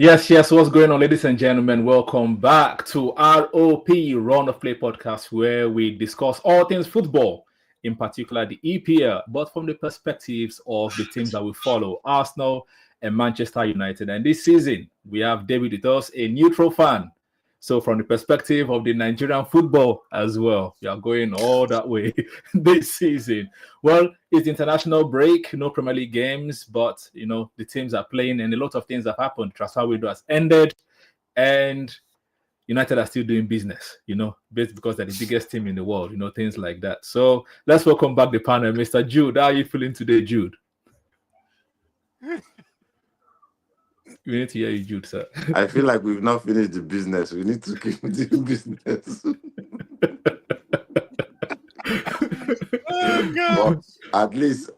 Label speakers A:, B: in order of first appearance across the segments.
A: Yes. What's going on, ladies and gentlemen? Welcome back to ROP Run of Play podcast, where we discuss all things football, in particular the EPL, but from the perspectives of the teams that we follow, Arsenal and Manchester United. And this season, we have David with us, a neutral fan. So, from the perspective of the Nigerian football as well, we are going all that way this season. Well, it's international break, no Premier League games, but the teams are playing and a lot of things have happened. Transfer window has ended, and United are still doing business, based because they're the biggest team in the world, things like that. So let's welcome back the panel, Mr. Jude. How are you feeling today, Jude? We need to hear you, Jude, sir.
B: I feel like we've not finished the business. We need to keep doing business.
C: Oh, God.
B: But at least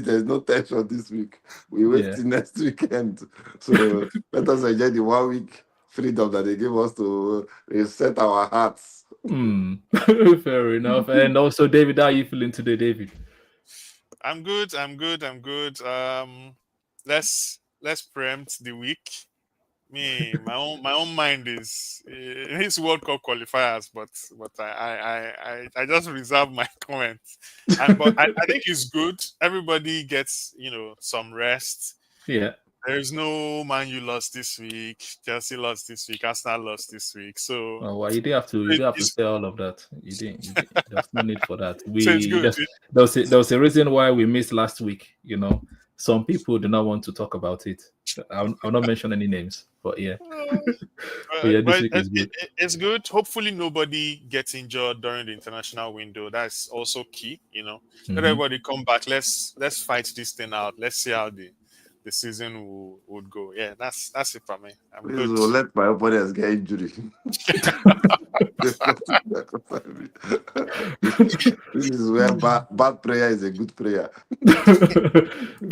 B: there's no tension this week. We wait till next weekend. So let us enjoy the 1 week freedom that they gave us to reset our hearts.
A: Fair enough. And also, David, how are you feeling today, David?
C: I'm good. Let's preempt the week. My own mind is it's World Cup qualifiers, but I just reserve my comments. But I think it's good. Everybody gets some rest.
A: Yeah.
C: There's no Man U lost this week, Chelsea lost this week, Arsenal lost this week. So
A: you didn't have to say all of that. You didn't. There's no need for that.
C: So it's good.
A: There was a reason why we missed last week. Some people do not want to talk about it. I'll not mention any names, but yeah. This week is good.
C: It's good. Hopefully, nobody gets injured during the international window. That's also key. Let everybody come back. Let's fight this thing out. Let's see how the season would go. Yeah, that's it for me. I'm
B: Please
C: good.
B: will let my opponents get injury. This is where bad prayer is a good prayer.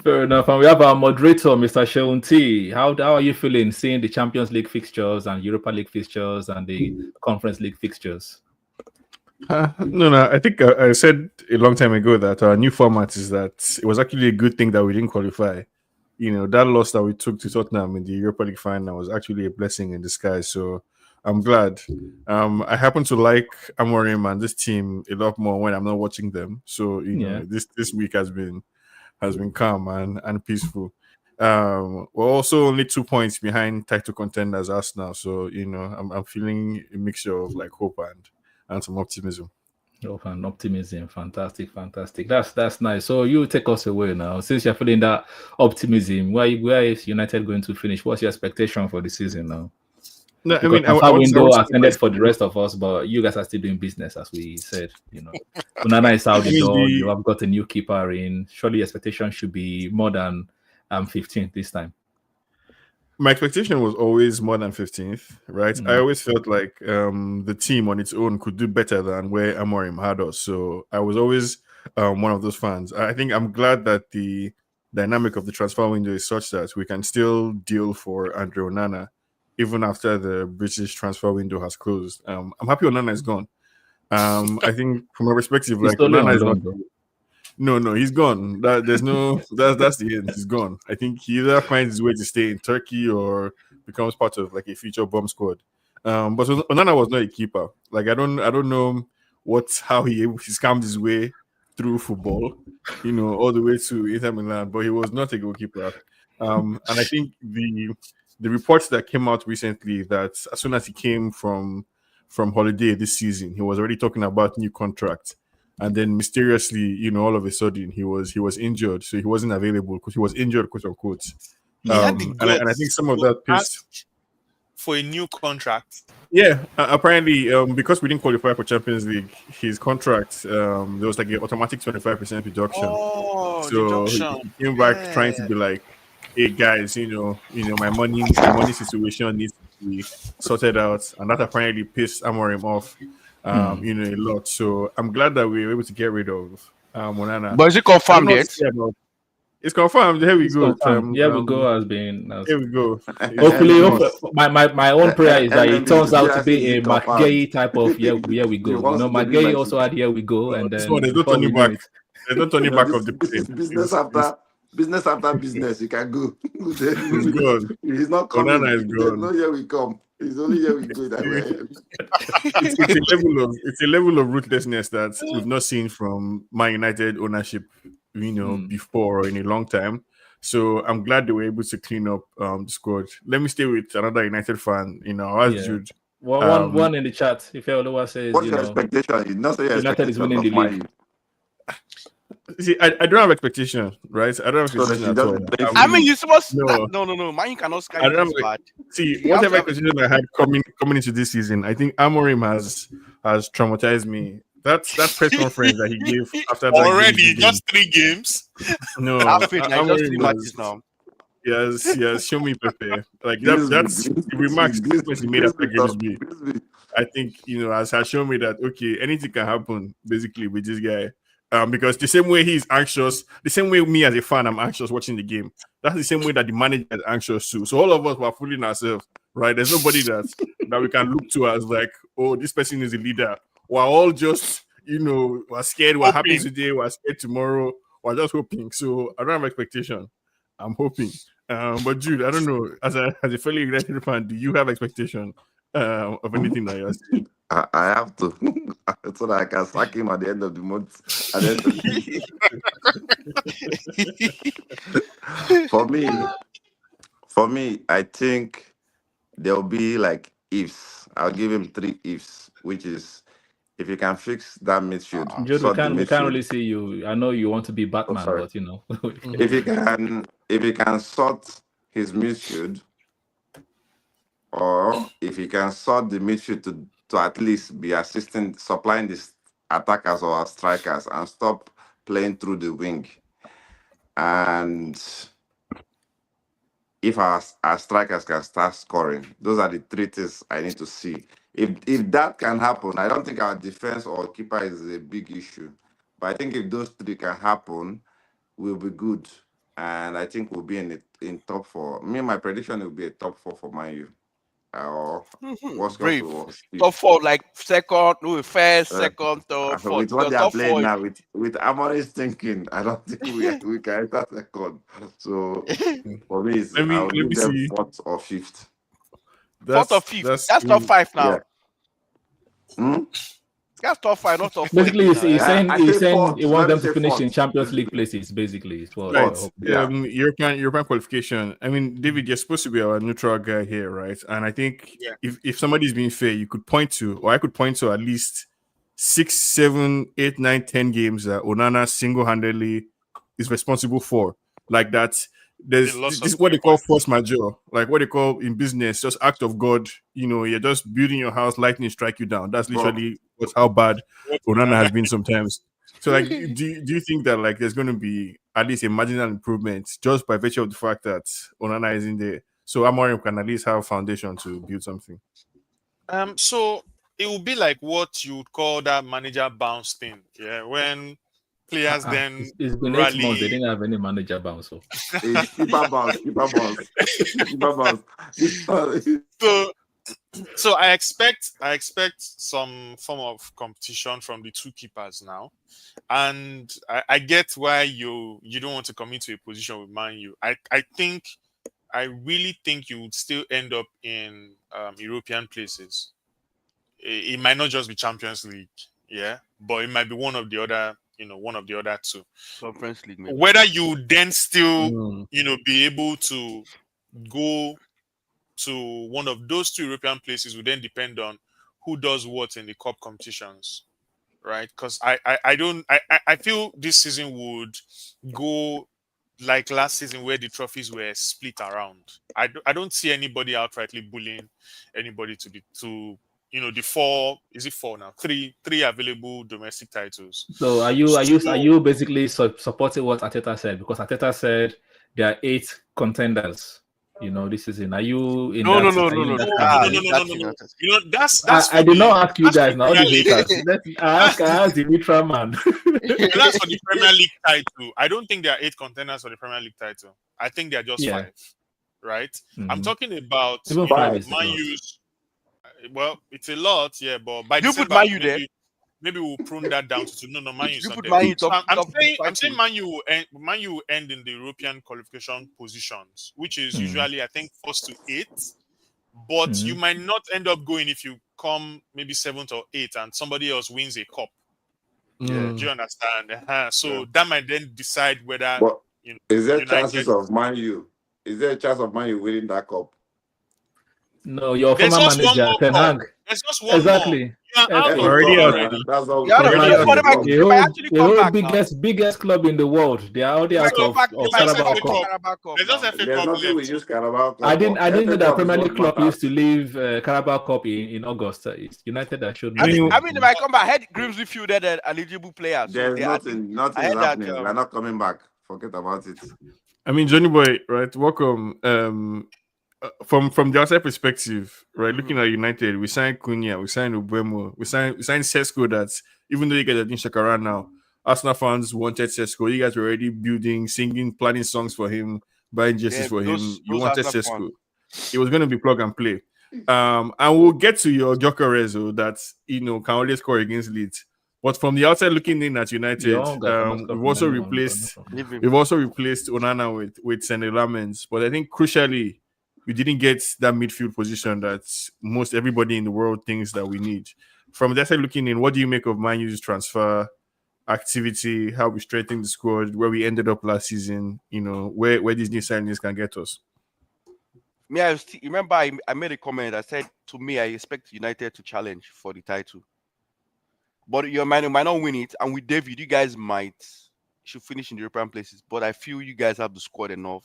A: Fair enough. And we have our moderator, Mr. Sheun T. How are you feeling seeing the Champions League fixtures and Europa League fixtures and the Conference League fixtures?
D: No. I think I said a long time ago that our new format is that it was actually a good thing that we didn't qualify. That loss that we took to Tottenham in the Europa League final was actually a blessing in disguise. So I'm glad. I happen to like Amorim and this team a lot more when I'm not watching them. So this week has been calm and peaceful. We're also only 2 points behind title contenders Arsenal. So I'm feeling a mixture of like hope and some optimism.
A: Hope and optimism. Fantastic. That's nice. So you take us away now. Since you're feeling that optimism, where is United going to finish? What's your expectation for the season now?
D: No,
A: because our window has ended for the rest of us, but you guys are still doing business, as we said. Onana is out the door. You have got a new keeper in. Surely expectation should be more than 15th this time.
D: My expectation was always more than 15th, right? I always felt like the team on its own could do better than where Amorim had us. So I was always one of those fans. I think I'm glad that the dynamic of the transfer window is such that we can still deal for Andre Onana even after the British transfer window has closed. I'm happy Onana is gone. I think from a perspective, like Onana is not. No, he's gone. That's the end. He's gone. I think he either finds his way to stay in Turkey or becomes part of like a future bomb squad. But Onana was not a keeper. Like I don't know how he scammed his way through football, all the way to Inter Milan. But he was not a goalkeeper. And I think the reports that came out recently that as soon as he came from holiday this season, he was already talking about new contracts. And then mysteriously, all of a sudden he was injured, so he wasn't available because he was injured, quote unquote. And I think some of that pissed
C: for a new contract.
D: Yeah, apparently, because we didn't qualify for Champions League, his contract there was like an automatic 25% reduction. So he came back trying to be like, "Hey guys, my money situation needs to be sorted out," and that apparently pissed Amorim off. A lot. So I'm glad that we were able to get rid of Onana.
E: But is it confirmed yet?
D: It's confirmed. Here we go.
A: Here we go has been.
D: Here we go.
A: Hopefully, my own prayer is that it turns out to be a McGay type of here we go. McGay also had here we go, and then
D: there's no turning back. There's no turning back of the
B: business after business after business. You can go.
D: He's gone.
B: He's not coming.
D: Onana is
B: There's
D: gone.
B: no here we come. It's only here we go. That way.
D: It's a level of ruthlessness that we've not seen from Man United ownership, before or in a long time. So I'm glad they were able to clean up the squad. Let me stay with another United fan. As Jude.
A: One in the chat. If Oluwa says,
B: What's your expectation? You not say your
A: United is
B: expectation
A: winning
B: of
A: the
B: Man
A: league.
B: U.
D: See, I don't have expectation, right? I don't have
B: So
D: expectation
B: that
D: at
B: she
D: all.
B: doesn't play
E: I mean, you're supposed
D: No.
E: no. Man, you cannot sky
D: I don't
E: this
D: have,
E: bad.
D: see,
E: You have
D: whatever
E: to have-
D: expectation I had coming into this season, I think Amorim has traumatized me. That press conference that he gave after that
C: Already,
D: game,
C: just 3 games.
D: no,
E: Have faith, now, just 3
D: Amorim
E: matches
D: was,
E: now.
D: yes, show me Pepe. Like
B: Grimsby,
D: that's the remarks he made after Grimsby. I think has shown me that okay, anything can happen basically with this guy. Because the same way he's anxious, the same way me as a fan, I'm anxious watching the game. That's the same way that the manager is anxious too. So all of us were fooling ourselves, right? There's nobody that we can look to as like, oh, this person is a leader. We're all just, we're scared. We're happy
C: Hoping.
D: today. We're scared tomorrow. We're just hoping. So I don't have expectation. I'm hoping. But Jude, I don't know. As a fellow United fan, do you have expectation of anything that you're seeing?
B: I have to, so that I can sack him at the end of the month. At the end of the for me, I think there'll be like ifs. I'll give him 3 ifs, which is if you can fix that midfield.
A: Jude,
B: sort the
A: we can't
B: midfield.
A: really see you. I know you want to be Batman,
B: sorry.
A: but
B: If he can sort his midfield, or if he can sort the midfield to at least be supplying the attackers or strikers and stop playing through the wing. And if our strikers can start scoring, those are the 3 things I need to see. If that can happen, I don't think our defense or keeper is a big issue. But I think if those 3 can happen, we'll be good. And I think we'll be in top 4. My prediction will be a top 4 for Man U. Or what's
E: Brave.
B: going to
E: Top 4, like second, first, second, third, fourth.
B: With what they are
E: Top
B: playing
E: 4.
B: now, with Amorim's thinking, I don't think we can enter second. So for me, I'll give them 4th or 5th.
E: 4th or 5th. That's top 5 now.
B: Yeah.
E: That's top 5, not top 4.
A: Basically, he's saying he wants them to finish
B: 4th.
A: in Champions League places. Basically, it's what
D: right.
B: Yeah.
D: European qualification. I mean, David, you're supposed to be our neutral guy here, right? And I think if somebody's being fair, you could point to, or I could point to at least 6, 7, 8, 9, 10 games that Onana single-handedly is responsible for. Like that. This is what they call force majeure, like what they call in business, just act of God. You're just building your house, lightning strike you down. That's literally how bad Onana has been sometimes. So, like, do you think that like there's going to be at least a marginal improvement just by virtue of the fact that Onana is in there, so Amorim can at least have a foundation to build something?
C: So it will be like what you would call that manager bounce thing, when players then
A: it's been
C: rally.
A: 8 months. They didn't have any manager bounce. So
B: Keeper bounce.
C: So I expect some form of competition from the 2 keepers now, and I get why you don't want to commit to a position with Man U. I really think you would still end up in European places. It might not just be Champions League, but it might be one of the other 2.
E: Conference League, maybe.
C: Whether you then still, be able to go to one of those 2 European places will then depend on who does what in the cup competitions, right? Because I feel this season would go like last season where the trophies were split around. I don't see anybody outrightly bullying anybody to the 4, is it 4 now? 3 available domestic titles.
A: So are you basically supporting what Arteta said? Because Arteta said there are 8 contenders. This season. Are you in
E: No.
C: No. That's
A: I did not ask you guys now. All the haters. I asked the neutral man.
C: That's for the Premier League title. I don't think there are 8 contenders for the Premier League title. I think there are just 5. Right? Mm-hmm. I'm talking about
A: Man
C: U's. Well, it's a lot, but by
E: you put Man U there.
C: maybe we'll prune that down to no, Man U is
E: You
C: not
E: put
C: there.
E: Man U
C: So
E: top.
C: I'm saying Man U will end in the European qualification positions, which is usually I think first to 8th. But you might not end up going if you come maybe 7th or 8th and somebody else wins a cup.
B: Yeah.
C: Do you understand? So that might then decide whether
B: But is there
C: United.
B: chances of Man U? Is there a chance of Man U winning that cup?
A: No, your
C: There's
A: former
C: just one
A: manager,
C: more
A: Ten
C: cup.
A: Hag.
C: There's just one more.
A: Exactly.
C: You are out of
D: Already
C: it
D: out.
C: already.
B: That's all.
E: Yeah,
A: They
E: no,
A: might
E: they might actually
A: the
E: come
A: whole
E: back now.
A: biggest club in the world. They are already
E: They might
A: out
E: come back. They
A: of
E: might
C: just
E: come
A: Carabao
E: back
C: FA
E: to
A: Cup.
C: Cup.
E: Carabao Cup
C: There's just
E: now.
C: FA
B: There's
C: Cup
B: nothing we
C: left.
B: use Carabao Cup
A: I didn't
B: for.
A: know
B: FA
A: that
B: Cup is
A: Premier
B: what
A: League club
B: matters.
A: used to leave Carabao Cup in August. It's United that should.
E: I mean, they might come back. I heard Grimsby fielded an eligible player, so
B: There's
E: they
B: nothing
E: I
B: is
E: heard that.
B: happening. We're not coming back. Forget about it.
D: I mean, Johnny Boy, right? Welcome. From the outside perspective, right? Looking at United, we signed Cunha, we signed Ubuemo, we signed Sesko. That even though you guys are in Shakara now, Arsenal fans wanted Sesko. You guys were already building, singing, planning songs for him, buying jerseys for him. You wanted Sesko. It was going to be plug and play. And we'll get to your Gyökeres that can only score against Leeds. But from the outside looking in at United, we've also replaced Onana with Sene Lamens. But I think crucially, we didn't get that midfield position that most everybody in the world thinks that we need. From that side looking in, what do you make of Man U's transfer activity, how we strengthened the squad, where we ended up last season, where these new signings can get us?
E: Remember I made a comment. I said, to me, I expect United to challenge for the title. But you might not win it. And with David, you guys should finish in the European places. But I feel you guys have the squad enough.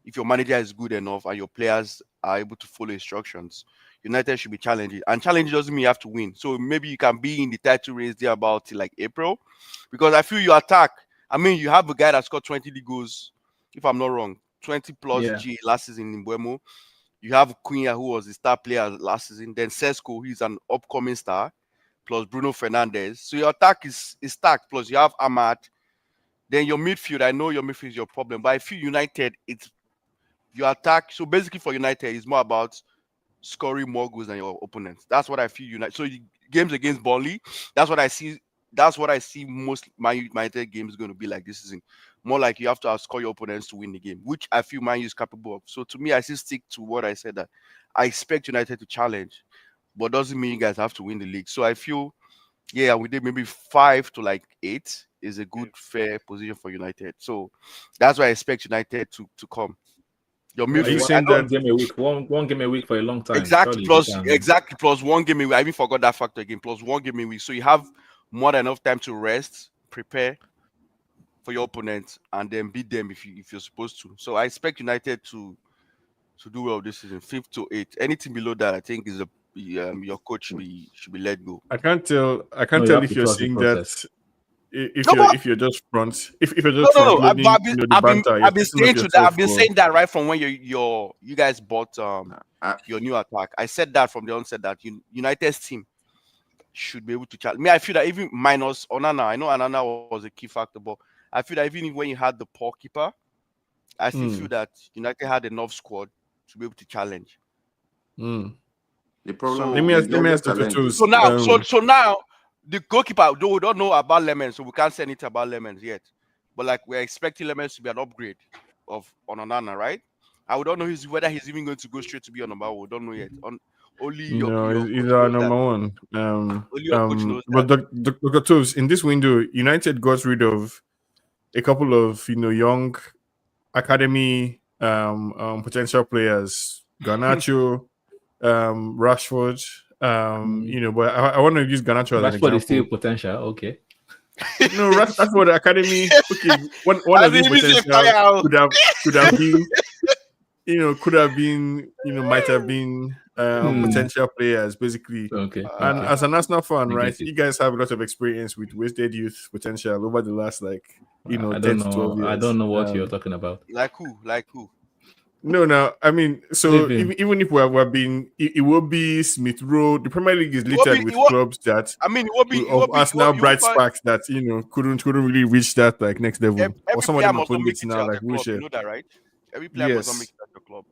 E: If your manager is good enough and your players are able to follow instructions, United should be challenging. And challenge doesn't mean you have to win. So maybe you can be in the title race there about till like April. Because I feel you attack. I mean, you have a guy that scored 20 goals, if I'm not wrong, 20 plus G last season in Buemo. You have Cunha, who was the star player last season. Then Sesko, who's an upcoming star, plus Bruno Fernandes. So your attack is stacked. Plus you have Ahmad. Then your midfield, I know your midfield is your problem, but I feel United, it's your attack. So basically for United, it's more about scoring more goals than your opponents. That's what I feel United. So games against Burnley, that's what I see. That's what I see most my United games going to be like this season. More like you have to outscore your opponents to win the game, which I feel Man U is capable of. So to me, I still stick to what I said, that I expect United to challenge, but doesn't mean you guys have to win the league. So I feel, we did maybe 5 to like 8 is a good, fair position for United. So that's why I expect United to come. Your midfield,
A: one game a week, one game a week for a long time.
E: Exactly. Plus 1 game a week. I even forgot that factor again. Plus 1 game a week. So you have more than enough time to rest, prepare for your opponents, and then beat them if you're supposed to. So I expect United to do well this season, 5th to 8th. Anything below that, I think, is your coach should be let go.
D: I can't tell if you're seeing that. If you're just front, if you're just
E: I've been saying that right from when you guys bought your new attack. I said that from the onset that United's team should be able to challenge. I feel that even minus Onana, I know Onana was a key factor, but I feel that even when you had the poor keeper, I still feel that United had enough squad to be able to challenge.
B: The problem.
D: Let me ask Dr. Toos.
E: So now the goalkeeper, though we don't know about Lemons, so we can't say anything about Lemons yet. But like we're expecting Lemons to be an upgrade on Onana, right? I don't know whether he's even going to go straight to be on number 1. We don't know yet.
D: He's our number 1. But Dr. Toos, in this window, United got rid of a couple of young academy potential players, Garnacho, Rashford. But I want to use Garnacho as an example.
A: Rashford is still potential, okay.
D: No, Rashford academy. Okay, one of these potential could have been. Might have been potential players, basically.
A: Okay.
D: And as an Arsenal fan, right, you guys have a lot of experience with wasted youth potential over the last, 10 to 12 years.
A: I don't know what you're talking about.
E: Like who?
D: No. I mean, so even if we're being, it will be Smith Rowe. The Premier League is littered with clubs that Arsenal bright sparks that couldn't really reach that next level. Or some of them are pundits now, like Wilshere.
E: You know that, right? Every player must not make it at the club.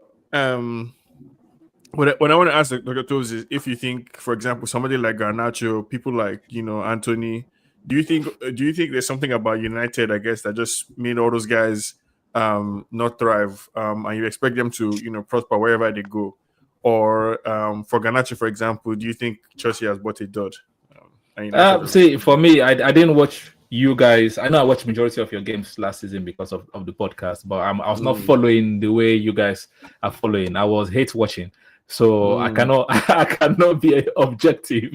D: What I want to ask Dr. Toes is if you think, for example, somebody like Garnacho, people like Anthony, do you think there's something about United, I guess, that just made all those guys not thrive, and you expect them to prosper wherever they go, or for Garnacho, for example, do you think Chelsea has bought a dud? And United doesn't?
A: See, for me, I didn't watch you guys. I know I watched majority of your games last season because of the podcast, but I was not following the way you guys are following. I was hate watching, so I cannot I cannot be objective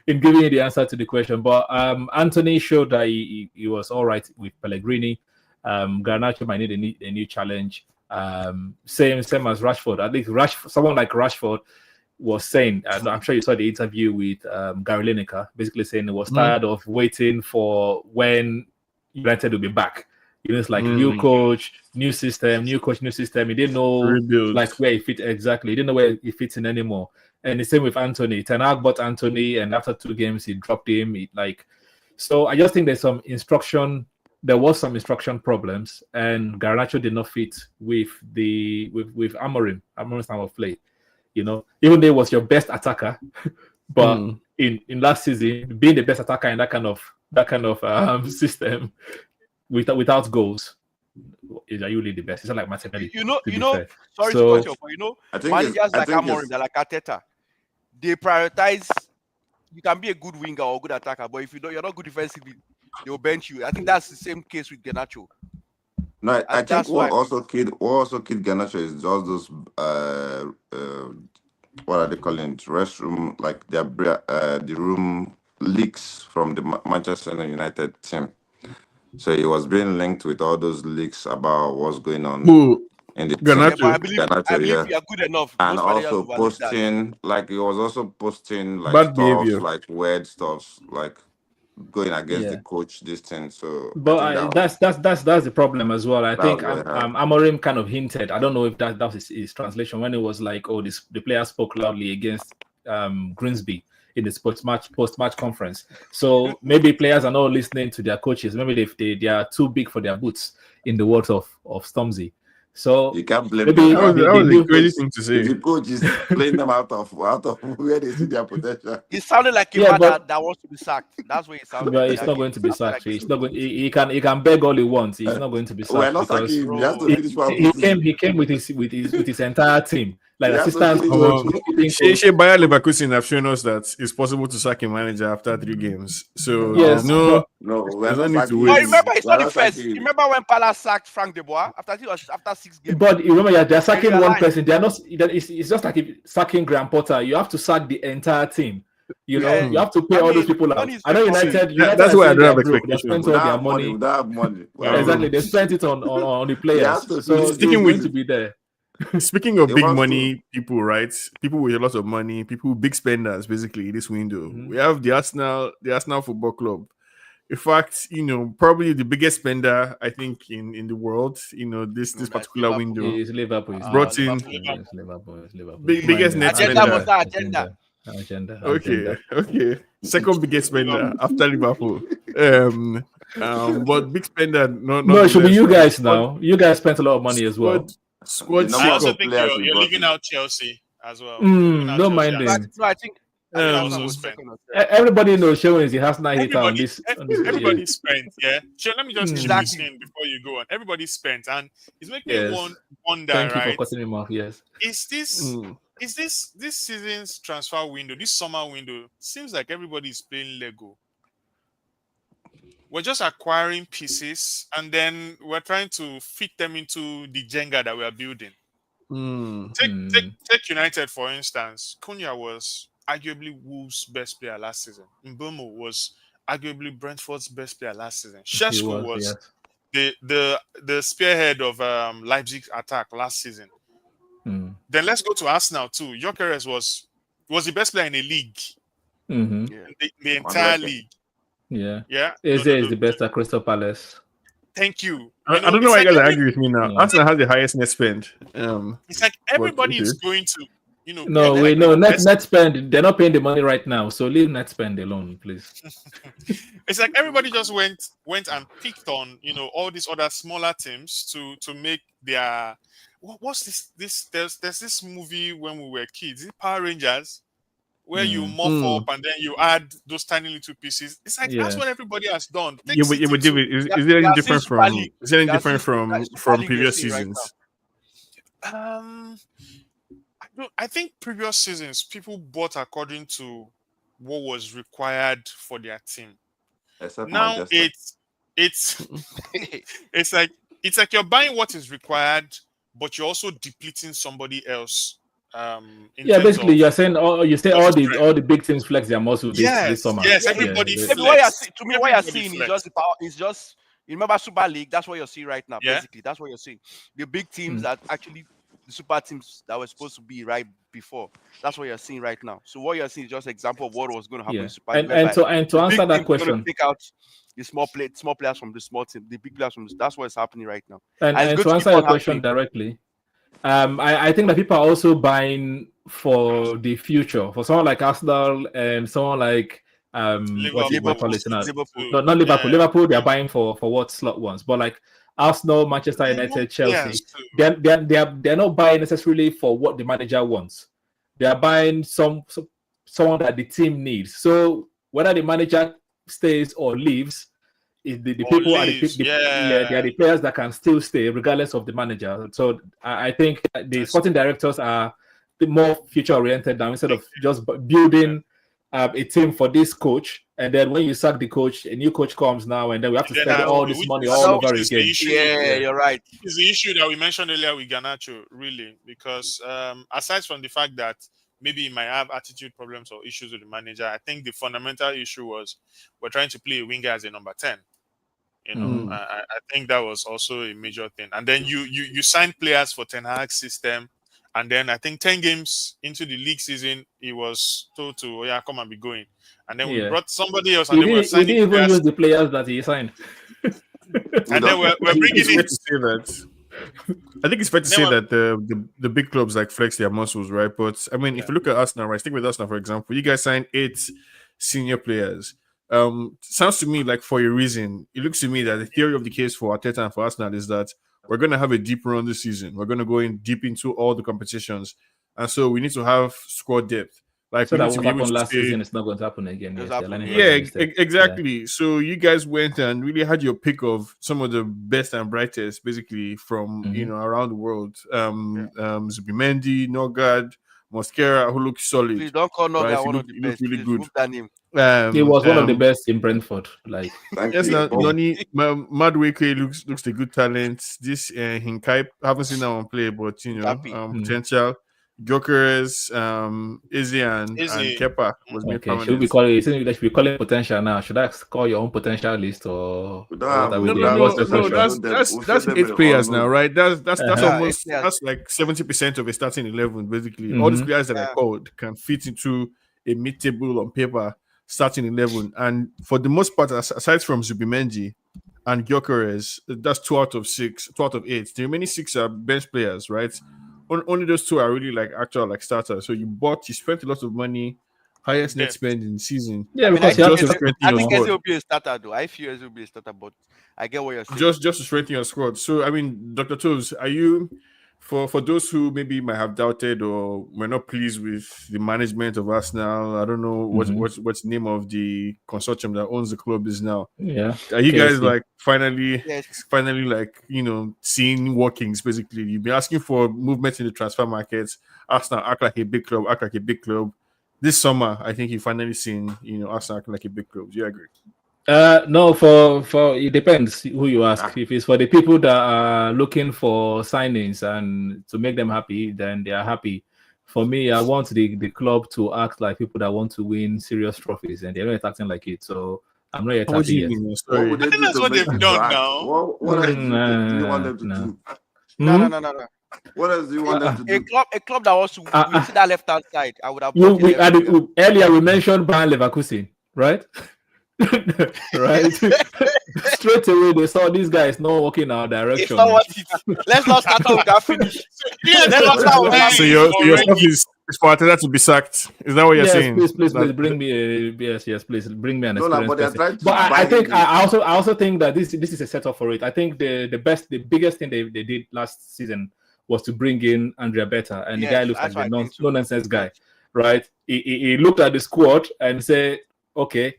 A: in giving you the answer to the question. But Anthony showed that he was all right with Pellegrini. Garnacho might need a new challenge. Same as Rashford. I think someone like Rashford was saying, I'm sure you saw the interview with Gary Lineker, basically saying he was tired of waiting for when United will be back. It's like new coach, new system, new coach, new system. He didn't know like where he fit exactly. He didn't know where he fits in anymore. And the same with Anthony. Ten Hag bought Anthony, and after 2 games, he dropped him. So I just think there was some instruction problems, and Garnacho did not fit with Amorim's style of play. Even though he was your best attacker, but in last season, being the best attacker in that kind of system without goals, are you really the best? It's not like Martinelli.
E: Sorry to cut you off, but managers like Amorim, they're like Arteta, they prioritize. You can be a good winger or a good attacker, but if you're not good defensively, they'll bench you. I think that's the same case with Garnacho.
B: No, I think what also killed Garnacho is just those what are they calling it? Restroom, like the room leaks from the Manchester United team. So he was being linked with all those leaks about what's going on in the
D: Garnacho.
E: Yeah, I believe you are good enough.
B: and
E: Most
B: also
E: managers will validate that.
B: he was also posting like
D: Bad
B: stuff,
D: behavior.
B: like weird stuff, like going against the coach, this thing. So
A: But that's the problem as well. I think
B: was very hard.
A: Amorim kind of hinted. I don't know if that was his translation when it was like, the player spoke loudly against Grimsby in the post-match conference. So maybe players are not listening to their coaches. Maybe they are too big for their boots, in the words of Stormzy. So
B: You can't blame
A: maybe
B: them.
D: That was a crazy thing to say.
B: The coach is playing them out of where they see their potential.
E: It sounded like a man that wants to be sacked. That's what it sounded
A: But
E: like.
A: he's not going to be sacked. He's not going. He can beg all he wants. He's not going to be sacked.
B: We're not
A: because
B: sacking him. He has to finish one
A: he came with his entire team, like assistant coach.
D: Bayer Leverkusen have shown us that it's possible to sack a manager after 3 games. So
A: Yes,
B: no,
D: there's no need to
E: But
D: wait.
E: remember, it's not the first. Remember when Palace sacked Frank de Boer after 6 games?
A: But you remember, they're sacking one person. They're not. It's just like sacking Graham Potter. You have to sack the entire team. You have to pay all those people out. I know United.
D: That's why I don't have
A: They
D: expectations.
A: spent all their money.
B: Without money.
A: Exactly, they spent it on the players. So
D: sticking
A: it's
D: with
A: going to be there.
D: Speaking of big money people, right? People with a lot of money, people big spenders, basically this window. We have the Arsenal Football Club. In fact, probably the biggest spender I think in the world. This particular window
A: is Liverpool.
D: Brought in
A: Liverpool.
D: biggest net
E: spender.
A: Agenda.
D: Okay. Second biggest spender after Liverpool. But big spender. No,
A: it should be you guys now. You guys spent a lot of money as well.
D: Squad.
C: I also think you're leaving out Chelsea as well.
A: Don't mind them.
E: No, I think
C: also spent.
A: Everybody knows Shewin is the Arsenal hater on this.
C: Everybody spent, yeah. Sure, let me just chip this in before you go on. Everybody spent, and it's making one wonder,
A: Thank
C: right?
A: you for cutting him off. Yes.
C: Is this season's transfer window, this summer window, seems like everybody is playing Lego. We're just acquiring pieces, and then we're trying to fit them into the Jenga that we're building. Take United, for instance. Cunha was arguably Wolves' best player last season. Mbeumo was arguably Brentford's best player last season. Šeško was the spearhead of Leipzig's attack last season. Then let's go to Arsenal too. Gyökeres was the best player in the league. The entire league. Yeah.
A: Eze is the best at Crystal Palace.
C: Thank you.
D: I don't know why you guys are arguing with me now. Arsenal has the highest net spend.
C: It's like everybody is going to,
A: net spend. They're not paying the money right now, so leave net spend alone, please.
C: It's like everybody just went and picked on, all these other smaller teams to make their what's this there's this movie when we were kids, is it Power Rangers, where you
A: Mm.
C: morph up and then you add those tiny little pieces. It's like that's
A: Yeah.
C: what everybody has done. Take
D: Yeah, but
C: City to-
D: David, is
E: They
D: it any
E: are
D: different
E: Super
D: from?
E: League.
D: Is it any
E: They are
D: different
E: Super
D: from
E: League you're
D: previous
E: seeing right
D: seasons?
C: I think previous seasons people bought according to what was required for their team.
B: Except
C: Now
B: Manchester.
C: it's it's like you're buying what is required, but you're also depleting somebody else. In
A: Yeah,
C: terms
A: basically,
C: of
A: you're saying all
C: strength.
A: the big teams flex their muscle this summer.
C: Yes,
A: Yeah,
C: everybody
A: they-
E: Maybe what you're
C: flexed.
E: seeing, to me, what you're
C: Everybody
E: seeing is
C: flexed.
E: just the power. It's just, you remember Super League. That's what you're seeing right now.
C: Yeah.
E: Basically, that's what you're seeing. The big teams that actually the super teams that were supposed to be right before. That's what you're seeing right now. So what you're seeing is just an example of what was going to happen
A: Yeah.
E: in Super League.
A: And to
E: the
A: answer
E: big
A: that
E: teams are going
A: question,
E: to take out the small players from the small team, the big players from the, that's what's happening right now.
A: and
E: it's
A: to
E: going to
A: answer
E: keep
A: your
E: on
A: question
E: happening.
A: directly, I think that people are also buying for the future. For someone like Arsenal and someone like what is they call it now?
E: Liverpool.
A: No, not Liverpool.
C: Yeah.
A: Liverpool, they're buying for what slot wants, but like Arsenal, Manchester United, Chelsea, they're not buying necessarily for what the manager wants. They are buying someone that the team needs. So whether the manager stays or leaves, the people are they are the players that can still stay regardless of the manager. So I think the sporting directors are more future oriented now, instead of just building a team for this coach, and then when you sack the coach, a new coach comes now, and then we have to spend all this money all over again.
E: Yeah, you're right.
C: It's the issue that we mentioned earlier with Garnacho, really, because aside from the fact that maybe he might have attitude problems or issues with the manager, I think the fundamental issue was we're trying to play a winger as a number 10. You know, I think that was also a major thing. And then you sign players for Ten Hag's system, and then I think 10 games into the league season, he was told to come and be going. And then we brought somebody else, and
A: We
C: then we're signing
A: didn't even
C: players.
A: use the players that he signed.
C: And then we're bringing
D: It's fair
C: in.
D: to say that. I think it's fair to say that the big clubs like flex their muscles, right? But I mean, if you look at Arsenal, right? Stick with Arsenal, for example. You guys signed 8 senior players. Sounds to me like for a reason. It looks to me that the theory of the case for Arteta and for Arsenal is that we're going to have a deep run this season. We're going to go in deep into all the competitions, and so we need to have squad depth. Like
A: So
D: we
A: that
D: need to
A: what
D: be able
A: happened
D: to
A: last
D: say,
A: season, it's not going to happen again. Yes, they're learning from
D: yeah,
A: their mistakes.
D: exactly. So you guys went and really had your pick of some of the best and brightest, basically from around the world. Zubimendi, Nogard, Mosquera, who looked solid.
E: Please don't call Nogard
D: right?
E: one of the best.
D: Really
E: Please
D: good.
E: move that name.
A: He was one of the best in Brentford. Like
B: Thank you.
D: now, Noni Madweke looks a good talent. This Hinkai, haven't seen that one play, but potential. Gyökeres, Izzy and Kepa was made permanent.
A: Should we call it? They should be calling potential now. Should I call your own potential list or?
D: No. That's 8 players now, right? That's almost that's like 70% of a starting 11. Basically, all these players that I called can fit into a mid-table on paper starting 11, and for the most part, aside from Zubimendi and Gyökeres, that's 2 out of 8. The remaining 6 are bench players, right? Only those 2 are really like actual like starters. So you spent a lot of money, highest net spend in the season.
A: Yeah, because I
E: think Eze will be a starter though. I feel Eze will be a starter, but I get what you're saying.
D: Just to strengthen your squad. So I mean, Dr. Toes, are you for those who maybe might have doubted or were not pleased with the management of Arsenal? I don't know what's the name of the consortium that owns the club is now.
A: Yeah.
D: Are you guys like finally like seeing workings? Basically, you've been asking for movement in the transfer markets. Arsenal act like a big club. This summer, I think you've finally seen Arsenal act like a big club. Do you agree?
A: No, for it depends who you ask. If it's for the people that are looking for signings and to make them happy, then they are happy. For me, I want the club to act like people that want to win serious trophies, and they're not acting like it. So I'm not yet happy yet.
B: What would they do
C: that's what they've done now.
B: What else do you want them to do?
E: No.
B: What else do you want them to do?
E: A club that wants to you see that left hand side, I would have.
A: Earlier we mentioned Bayern Leverkusen, right? Right. Straight away they saw these guys not walking in our direction.
E: Let's not start with that finish. Let's not start with that.
D: So your stuff is for Arteta to be sacked. Is that what you're saying?
A: Please bring me please bring me an experience.
B: But
A: I think I also think that this is a setup for it. I think the biggest thing they did last season was to bring in Andrea Beta, and the guy looks like
E: that's what
A: the
E: I think too.
A: no-nonsense guy, right? He looked at the squad and said, "Okay,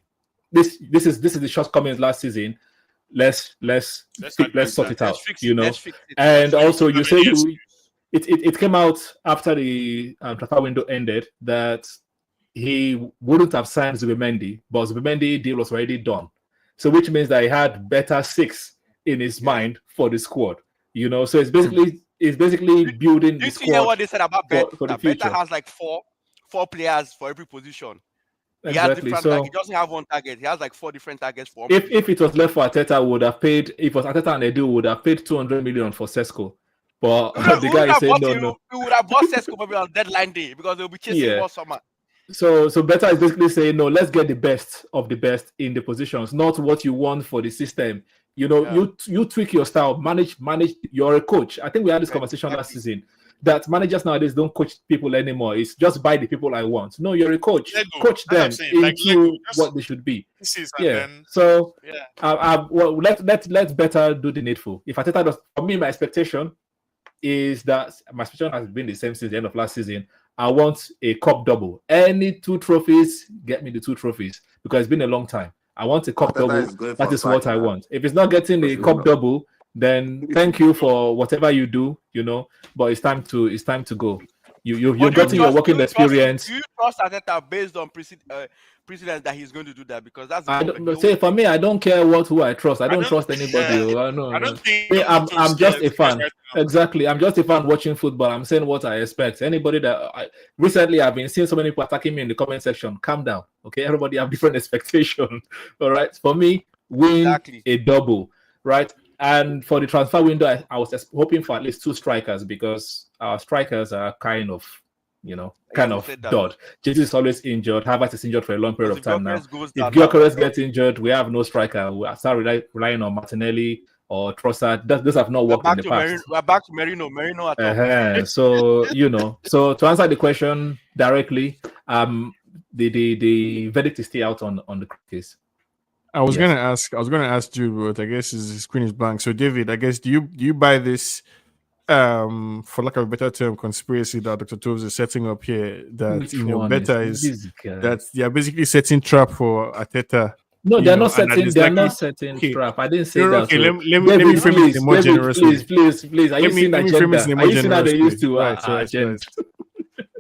A: this is the shortcomings last season. Let's sort it out,
E: Let's fix it.
A: And also,
C: Have
A: you say
C: any excuse.
A: it came out after the transfer window ended that he wouldn't have signed Zubimendi, but Zubimendi deal was already done. So which means that he had better 6 in his mind for the squad. So it's basically building the
E: Did you hear what
A: squad
E: they said about
A: for the
E: Beta?
A: future.
E: Beta has like four players for every position. He has
A: Exactly.
E: different
A: So
E: he doesn't have one target. He has like 4 different targets for one
A: if it was left for Arteta, would have paid. If it was Arteta and Edu, would have paid 200 million for Sesko. But the guy is saying no.
E: We would have bought Sesko probably on deadline day because they'll be chasing him all summer.
A: So Beta is basically saying no. Let's get the best of the best in the positions, not what you want for the system. You tweak your style, manage. You're a coach. I think we had this conversation last season that managers nowadays don't coach people anymore. It's just buy the people I want. No, you're a coach. Coach them into what they should be. So well, let's better do the needful. If Arteta does, for me, my expectation is that my expectation has been the same since the end of last season. I want a cup double. Any 2 trophies, get me the 2 trophies because it's been a long time. I want a cup double. That is what I want. If it's not getting a cup double, then thank you for whatever you do, But it's time to go. You've gotten your working experience.
E: Do you trust Arteta based on precedent that he's going to do that? Because that's
A: for me, I don't care who I trust. I don't trust anybody.
C: I don't think
A: I'm just a fan. Exactly. I'm just a fan watching football. I'm saying what I expect. Anybody that recently I've been seeing so many people attacking me in the comment section. Calm down. Okay, everybody have different expectations. All right. For me, win a double, right? And for the transfer window, I was hoping for at least 2 strikers because our strikers are kind of dud. Jesus is always injured. Havertz is injured for a long period of time now. If Gyökeres gets injured, we have no striker. We start relying on Martinelli or Trossard. Those have not worked in the past.
E: We're back to Merino at all.
A: So so to answer the question directly, the verdict is still out on the case.
D: I was gonna ask Jude, but I guess his screen is blank. So David, I guess do you buy this for lack of a better term, conspiracy that Dr. Toves is setting up here that Beta is that they are basically setting trap for Arteta?
A: No, they're not setting. They're not setting trap. I didn't say that.
D: Okay, let me frame it in a more generous way.
A: Please. Are you seeing agenda? Are you seeing how they used to agenda?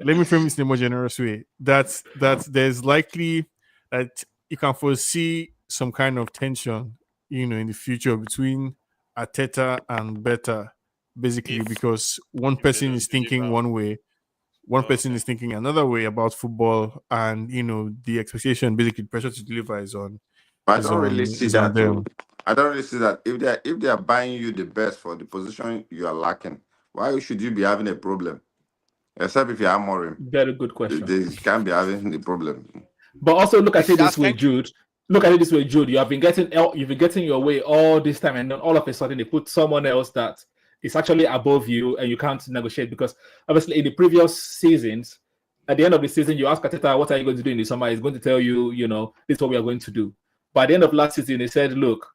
D: Let me frame this in a more generous way. That there's likely that you can foresee some kind of tension, in the future between Arteta and Beta, basically because one person is thinking one way, one person is thinking another way about football, and the expectation, basically pressure to deliver is on.
B: I don't really see that. I don't really see that. If they are buying you the best for the position you are lacking, why should you be having a problem? Except if you are Amorim.
A: Very good question.
B: They can't be having the problem.
A: But also look at it this way, Jude. You have been getting your way all this time, and then all of a sudden they put someone else that is actually above you, and you can't negotiate because obviously in the previous seasons, at the end of the season, you ask Arteta, "What are you going to do in the summer?" He's going to tell you, this is what we are going to do. By the end of last season, he said, "Look,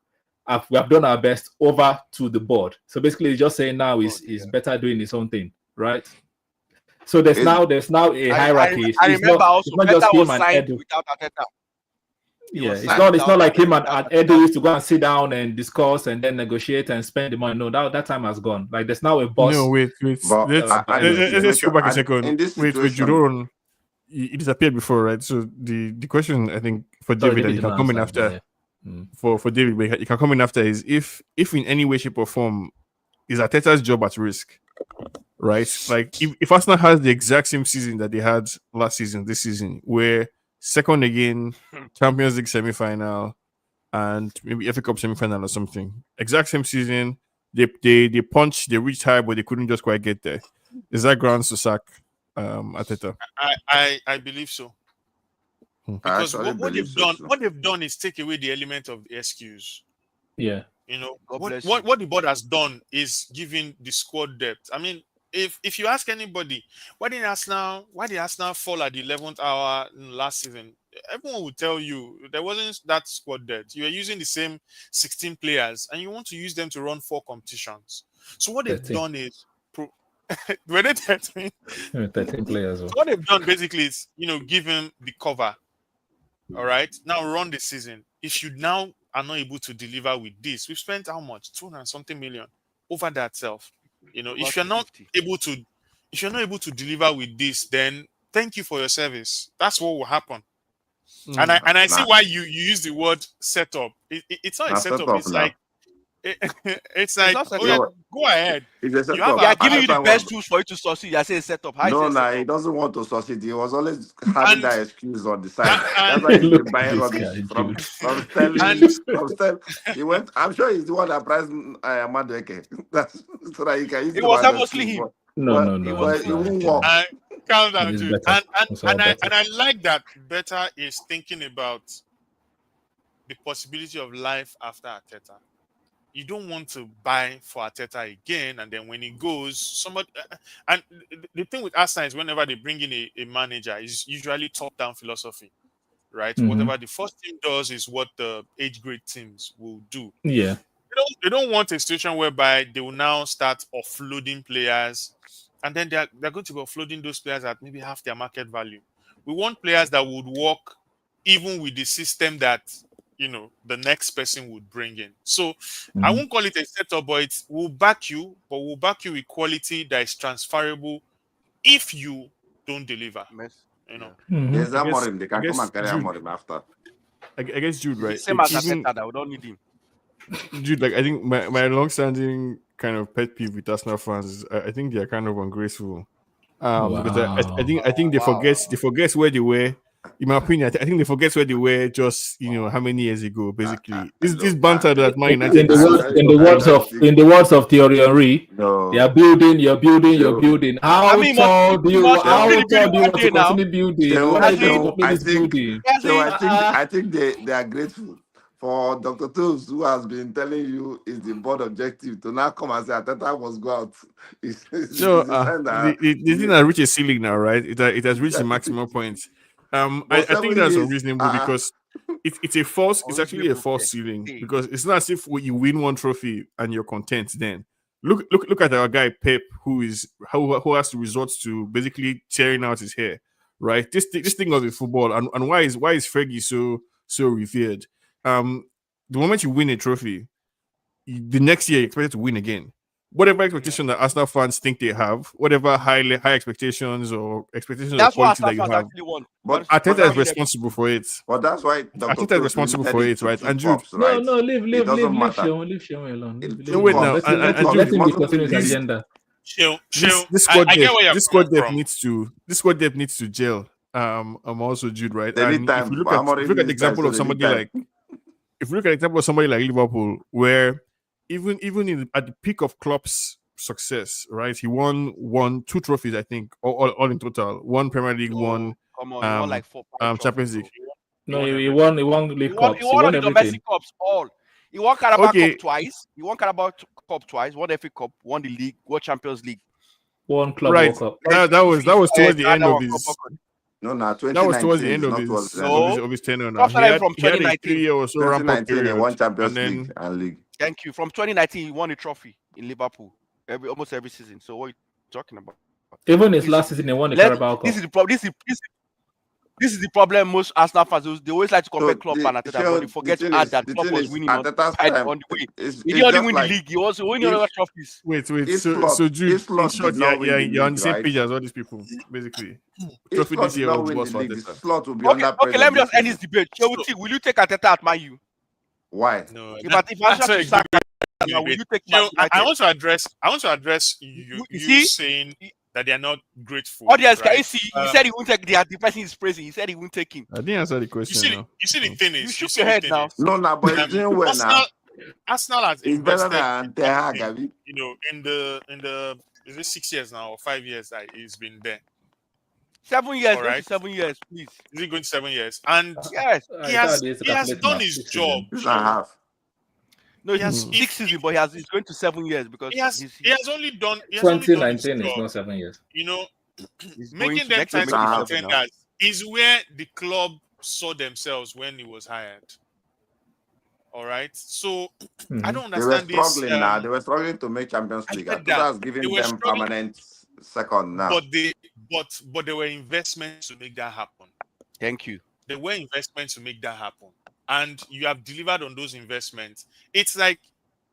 A: we have done our best over to the board." So basically, he's just saying now is better doing his own thing, right? So there's now a hierarchy.
E: I remember also Beta was signed without Arteta.
A: It's not like him and Edu used to go and sit down and discuss and then negotiate and spend the money. No, that time has gone. Like there's now a boss.
D: No, wait. Let's go back a second. Wait, Jerome, it disappeared before, right? So the question I think for David that you can come in after, for David, but you can come in after is if in any way, shape, or form is Arteta's job at risk, right? Like if Arsenal has the exact same season that they had last season, this season, where second again, Champions League semi-final, and maybe FA Cup semi-final or something. Exact same season. They reached high, but they couldn't just quite get there. Is that grounds to sack Arteta?
C: I believe so. Because what they've done is take away the element of the excuse.
A: Yeah.
C: What the board has done is giving the squad depth. I mean, if you ask anybody, why did Arsenal fall at the 11th hour last season? Everyone will tell you there wasn't that squad depth. You were using the same 16 players, and you want to use them to run 4 competitions. So what they've done is Were they 13?
A: 13 players.
C: So what they've done basically is, give him the cover. All right. Now run the season. If you now are not able to deliver with this, we've spent how much? 200 something million over that self. If you're not
E: 250.
C: able to deliver with this, then thank you for your service. That's what will happen.
D: Mm.
C: And I see why you use the word setup. It's not a setup. It's like it's like,
E: not set
C: oh yeah,
B: up.
C: go ahead.
B: It's a
C: You have
B: setup.
E: They are
C: a-
E: giving you the
B: Arteta
E: best
B: was-
E: tools for you to succeed. I say set up. How
B: No,
E: is it set
B: he
E: up?
B: doesn't want to succeed. He was always having
C: And-
B: that excuse on the side.
C: and-
B: That's why he's
A: Look
B: been buying
A: at this
B: rubbish
A: guy,
B: from
A: Jude.
B: Sterling.
C: And-
B: From Sterling. He went. I'm sure he's the one that priced Madueke. That's so that he can use
E: It
B: him
E: was
B: as an
E: mostly
B: excuse,
E: him.
A: No.
B: but it won't work.
C: calm down,
A: He's
C: dude.
A: better.
C: And
A: He's all
C: and
A: better.
C: I like that Better is thinking about the possibility of life after Arteta. You don't want to buy for Arteta again, and then when he goes, somebody. And the thing with Arsenal is whenever they bring in a manager, it's usually top-down philosophy, right?
A: Mhm.
C: Whatever the first team does is what the age-grade teams will do.
A: Yeah.
C: They don't want a situation whereby they will now start offloading players, and then they're going to be offloading those players at maybe half their market value. We want players that would work even with the system that the next person would bring in. So I won't call it a setup, but we'll back you with quality that is transferable if you don't deliver.
A: Mhm.
B: There's
D: I guess-
B: Amorim. They can
D: I guess
B: come and carry
D: Jude-
B: Amorim after.
D: I guess Jude, right?
E: Same as
D: Even-
E: Arteta, that we don't need him.
D: Jude, like I think my long-standing kind of pet peeve with Arsenal fans is I think they are kind of ungrateful. Because I think they forget where they were. In my opinion, I think they forget where they were just how many years ago. Basically, this banter that Man United.
A: In the words of Thierry Henry,
B: No.
A: you're building. How
E: I mean,
A: tall do you
E: must
A: want
E: really
A: to
E: one day now.
A: continue building?
B: So,
A: What are you
E: I
A: doing to complete this
B: think-
A: building?
B: So I think they are grateful for Dr. Toos, who has been telling you is the board objective to now come and say Arteta must go out.
D: So the thing has reached a ceiling now, right? It has reached the maximum point. I think that's unreasonable because it's a false. It's actually a false ceiling because it's not as if you win one trophy and you're content. Then look at our guy Pep, who has to resort to basically tearing out his hair, right? This thing of the football and why is Fergie so revered? The moment you win a trophy, the next year you're expected to win again. Whatever expectation that Arsenal fans think they have, whatever high expectations or expectations
E: That's
D: of
E: what
D: quality that you
E: Arsenal
D: have,
E: actually want.
B: But
D: Arteta is responsible for it.
B: But that's why Dr.
D: Arteta is responsible for it, right? And Jude,
B: right?
A: No, leave
B: It doesn't
A: Sean
B: matter.
A: alone.
B: No,
D: wait now,
A: Let
D: and
A: him
D: Jude,
A: be pursuing his agenda.
D: this
C: I get where you're
D: squad
C: coming from.
D: this squad depth needs to gel. I'm also Jude, right?
B: They need
D: And
B: time.
D: if you look
B: Amorim
D: at the
B: needs
D: example
B: time,
D: of
B: so they
D: somebody
B: need time.
D: like Liverpool, where even at the peak of Klopp's success, right? He won 2 trophies, I think, all in total. 1 Premier League, one
E: Come on, he won like 4-5
D: Champions League.
A: No, he won League Cups.
E: He won all the
A: everything.
E: domestic cups, all. He won Carabao
D: Okay.
E: Cup twice. He won Carabao Cup twice. Won FA Cup. Won the league. Won Champions League.
A: One club
D: Right.
A: World Cup.
D: That was towards the end of his.
B: No,
D: That was towards the end of
B: not towards
D: his
B: the end.
D: of his tenure. Now
E: After that, from
D: he had a
E: 2019.
D: 3-year or so ramp up
B: 2019, he
D: period,
B: won Champions
D: and then
B: League and League.
E: Thank you. From 2019, he won a trophy in Liverpool almost every season. So what are you talking about?
A: Even his last season, he won the Carabao Cup.
E: This is the problem. This is the problem. Most Arsenal fans, they always like to compare Klopp and Arteta, but they forget to add that Klopp was winning on the way. He didn't only win the league; he also won other trophies.
D: wait.
B: If
D: So
B: Klopp-
D: Jude,
B: if Klopp
D: in short,
B: did not win the
D: you're on the
B: league,
D: same
B: right?
D: page as all these people, basically.
B: If
D: Trophy
B: Klopp
D: this
B: did
D: year
B: not
D: was
B: win
D: boss
B: the
D: for
B: league, the
D: Arteta.
B: slot will be
E: Okay,
B: under
E: let me just
B: pressure
E: end this debate. Will you take Arteta at Man U?
B: Why?
C: No,
E: If Arsenal to sack Arteta, will you take Man
C: I
E: United?
C: want to address you
E: see?
C: saying that they are not grateful.
E: Audience, can
C: right?
E: you see? He said he won't take the person he's praising. He said he won't take him.
D: I didn't answer the
C: You
D: question.
C: see,
D: now.
C: you see the thing is,
E: You shook
C: see
E: your
C: the
E: head
C: thing
E: now.
C: is,
B: No, but he's doing well now.
C: Arsenal has
B: It's better
C: invested
B: than Ten Hag, Abi.
C: in the is it 6 years now or 5 years that he's been there?
E: 7 years,
C: All
E: go to
C: right.
E: 7 years, please.
C: Is it going to 7 years? And
E: Yes.
C: he has done his job.
B: 6.5.
E: No, he has
A: Hmm.
E: 6 seasons, but he's going to 7 years because
C: He has only done. He has
A: 2019
C: only done his
A: is
C: job.
A: not 7 years.
E: he's going
C: Making
E: to
C: them
E: next year,
C: title
E: make it 7 now.
C: contenders is where the club saw themselves when he was hired. All right. So I
A: Mhm.
C: don't
B: They were
C: understand this.
B: struggling now. They were struggling to make Champions
C: I
B: League. I
C: get
B: thought
C: that
B: I was
C: they
B: giving
C: were
B: them
C: struggling,
B: permanent second now.
C: but there were investments to make that happen.
E: Thank you.
C: There were investments to make that happen, and you have delivered on those investments. It's like,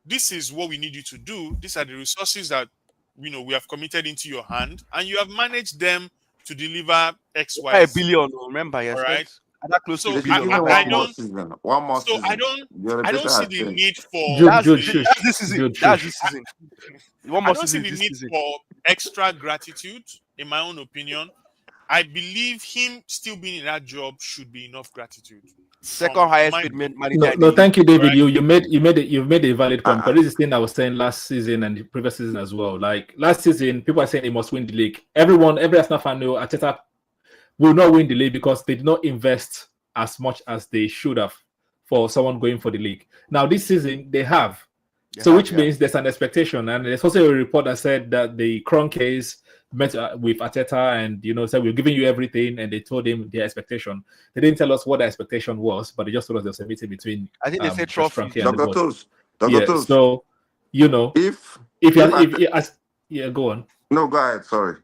C: this is what we need you to do. These are the resources that we have committed into your hand, and you have managed them to deliver X, Y,
E: A
C: Z.
E: billion. Remember, you
C: All right.
E: spent that close to a
C: So
B: They should
E: billion
B: give me
E: last
C: I
B: one
E: season.
B: more
C: don't.
B: season. One more
C: So I
B: season.
C: don't.
B: The
C: I don't
B: reputation
C: see
B: has
C: the
B: changed.
C: need for.
A: Jude, Jude,
E: That's
A: shush.
E: this season.
A: Jude,
E: That's
A: shush.
E: this season. One
C: I
E: more
C: don't see
E: season
C: the
E: this
C: need
E: season.
C: for extra gratitude. In my own opinion, I believe him still being in that job should be enough gratitude.
E: Second highest
C: My
E: paid manager
A: No,
E: in
A: no,
E: the league.
A: thank you, David.
C: right.
A: You've made a valid point.
B: Uh,
A: Because this is the thing I was saying last season and the previous season as well. Like last season, people are saying he must win the league. Every Arsenal fan knew Arteta will not win the league because they did not invest as much as they should have for someone going for the league. Now this season they have. Which means there's an expectation, and there's also a report that said that the Krohn case met with Arteta, and said we're giving you everything, and they told him their expectation. They didn't tell us what the expectation was, but they just told us there's a meeting between
E: I think they said
A: Chris
E: trophies.
A: Frankie and the
B: Dr.
A: board.
B: Tools. Dr.
A: Yeah,
B: Tools.
A: so
B: If
A: if
B: if I,
A: you as yeah, go on.
B: no, go ahead. Sorry.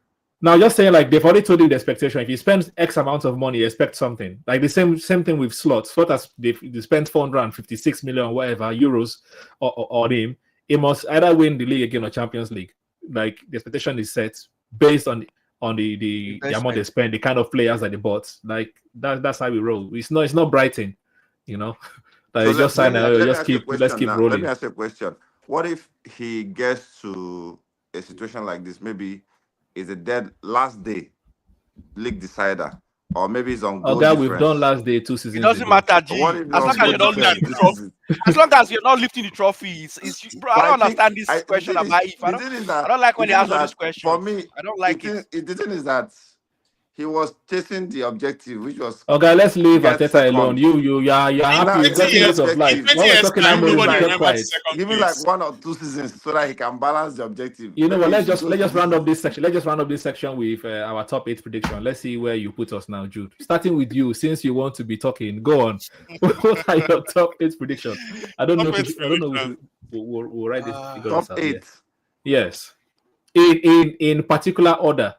A: Now, just saying, like they've already told you the expectation. If you spend X amount of money, expect something. Like the same thing with Slot. Slot has they spent 456 million whatever euros on him. He must either win the league again or Champions League. Like the expectation is set based on the amount they
E: Investment.
A: spend, the kind of players that they bought. Like that's how we roll. It's not Brighton, you know. Like
B: So
A: just sign
B: let me
A: just
B: ask you a
A: let's
B: question
A: keep
B: now. Let me
A: rolling.
B: ask you a question. What if he gets to a situation like this? Maybe it's a dead last day league decider, or maybe it's on
A: Oh,
B: goal
A: God, we've done
B: difference.
A: last day 2
E: It
A: seasons
E: doesn't
A: ago.
E: matter,
B: What
E: G.
B: if it's
E: As long
B: on
E: as
B: goal
E: you're not
B: difference
E: lifting the
B: this
E: trophy.
B: season?
E: As long as you're not lifting the trophy, bro. I
B: But I
E: don't
B: think
E: understand this
B: the
E: question
B: thing is
E: about if
B: the thing is
E: I
B: that
E: don't like
B: the
E: when they
B: thing is
E: ask all these
B: that for
E: questions.
B: me
E: I don't like it.
B: the thing is that he was chasing the objective, which was
A: Okay, let's leave
B: get
A: Arteta alone.
B: second.
A: You're
C: In
A: happy.
B: Now
A: You've
B: it's not
A: gotten
B: the
A: lots of
C: in
A: life.
C: 20
B: objective.
A: When we're
C: years
A: talking
C: time,
A: Amorim,
B: Give him
A: we
C: nobody
B: like
A: kept
C: remembers
A: quiet.
C: the second
B: give him like
C: place.
B: 1 or 2 seasons so that he can balance the objective.
A: You know
B: Maybe
A: what?
B: he
A: Let's
B: should
A: just
B: go to
A: round up
B: season.
A: this section. Let's just round up this section with our top 8 prediction. Let's see where you put us now, Jude. Starting with you, since you want to be talking, go on. What are your top 8 prediction? I don't know.
C: Top eight
A: I don't know.
C: prediction.
A: We'll write this figure
B: Top
A: this out. Yeah.
B: 8.
A: Yes. In particular order.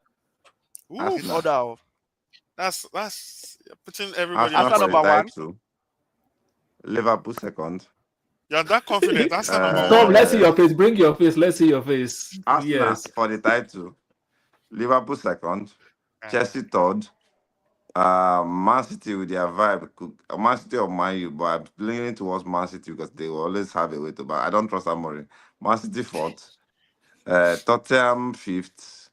C: Ooh,
B: Arsenal.
E: Order of
C: that's putting everybody
B: Arsenal
C: on the
E: Arsenal
B: for the
E: number
C: spot.
E: one.
B: title. Liverpool second.
C: You're that confident. That's the number
A: Tom,
C: one.
A: let's see
B: Uh,
A: your face. Bring your face. Let's see your face.
B: Arsenal
A: Yes.
B: for the title. Liverpool second.
C: Uh,
B: Chelsea third. Man City with their vibe. Man City or Man U, but I'm leaning towards Man City because they will always have a way to. But I don't trust Amorim. Man City fourth. Tottenham fifth.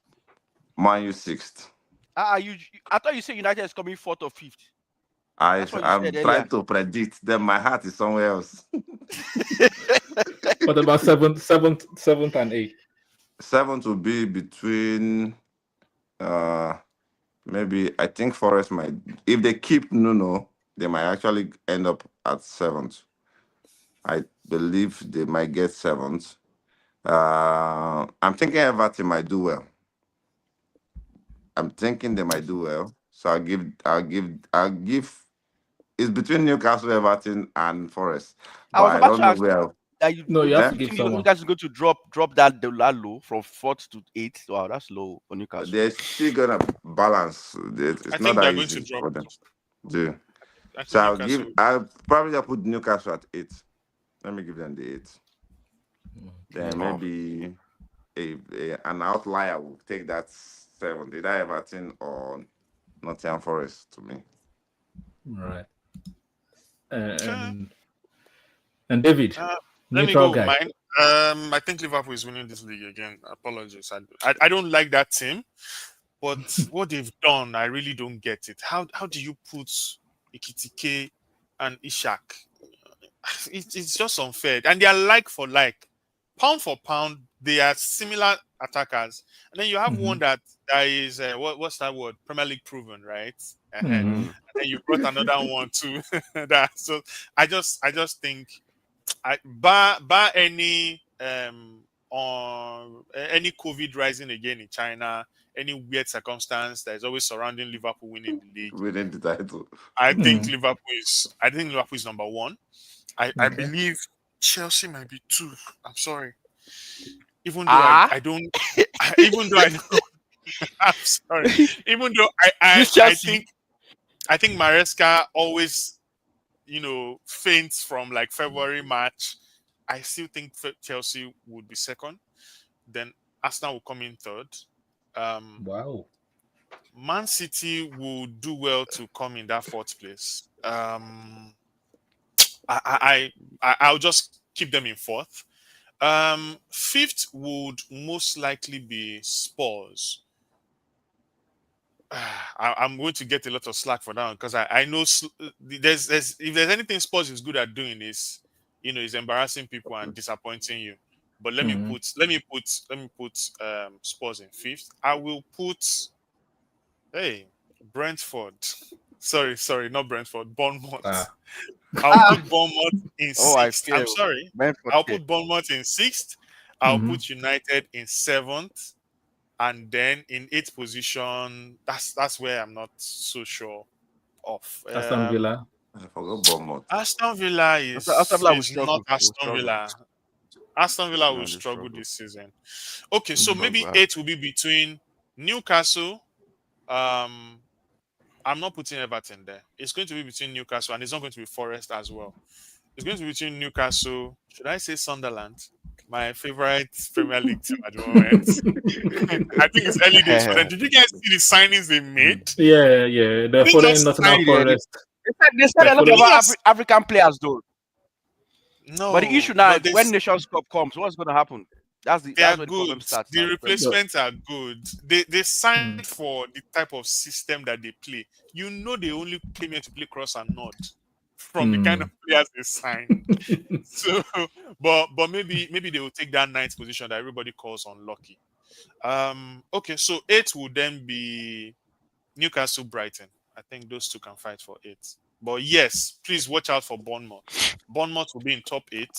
B: Man U sixth.
E: I thought you said United is coming fourth or fifth. That's what you
B: I'm
E: said earlier.
B: trying to predict. Then my heart is somewhere else.
A: What about seventh, and 8th?
B: Seventh will be between. Maybe I think Forest might. If they keep Nuno, they might actually end up at seventh. I believe they might get seventh. I'm thinking Everton might do well. I'm thinking they might do well. So I'll give. It's between Newcastle, Everton, and Forest,
E: I
B: but
E: was
B: I
E: about
B: don't
E: to
B: know
E: ask
B: where.
E: you that you
A: No, you have to
E: think
A: give
E: you
A: someone.
E: guys are going to drop that low from 4th to 8th. Wow, that's low for Newcastle.
B: They're still gonna balance.
C: I
B: It's not
C: think
B: that
C: they're going to
B: easy
C: drop.
B: for them. Do.
C: I
B: So
C: think Newcastle.
B: I'll probably put Newcastle at 8. Let me give them the 8. Then
E: Wow.
B: maybe an outlier will take that 7. Did I Everton or Nottingham Forest to me?
A: Right. And David,
C: Let me
A: neutral
C: go.
A: guy.
C: Mine. I think Liverpool is winning this league again. Apologies. I don't like that team, but what they've done, I really don't get it. How do you put Ikitike and Ishak? It's just unfair, and they are like for like, pound for pound. They are similar attackers, and then you have one that is what's that word? Premier League proven, right? And then you brought another one too. So I just think bar any on any COVID rising again in China, any weird circumstance that is always surrounding Liverpool winning the league,
B: Winning the title.
C: I think Liverpool is number one. I
A: Okay.
C: believe Chelsea might be two. I'm sorry. Even though I don't, even though I don't, I'm sorry. Even though I think Maresca always, faints from like February, March. I still think Chelsea would be second. Then Arsenal will come in third.
A: Wow.
C: Man City will do well to come in that fourth place. I'll just keep them in fourth. Fifth would most likely be Spurs. I'm going to get a lot of slack for that one because I know there's if there's anything Spurs is good at doing is embarrassing people and disappointing you. But let me put Spurs in fifth. I will put Brentford. Sorry, not Brentford. Bournemouth. I'll put Bournemouth in sixth. I'm sorry. I'll put Bournemouth in sixth. I'll put United in seventh. And then in eighth position, that's where I'm not so sure of.
A: Aston Villa.
B: I forgot Bournemouth.
C: Aston Villa is not Aston Villa. Aston Villa will struggle this season. Okay, so maybe eighth will be between Newcastle. I'm not putting Everton there. It's going to be between Newcastle and it's not going to be Forest as well. It's going to be between Newcastle. Should I say Sunderland? My favorite Premier League team at the moment. I think it's early days for them. Did you guys see the signings they made?
A: Yeah. They're following Nottingham Forest.
E: They signed a lot of African players, though.
C: No,
E: but the issue now is when Nations Cup comes, what's going to happen? That's where the problem starts.
C: The replacements are good. They signed for the type of system that they play. They only came here to play cross and nod from the kind of players they signed. So, but maybe they will take that ninth position that everybody calls unlucky. Okay, so eighth will then be Newcastle, Brighton. I think those two can fight for eighth. But yes, please watch out for Bournemouth. Bournemouth will be in top 8.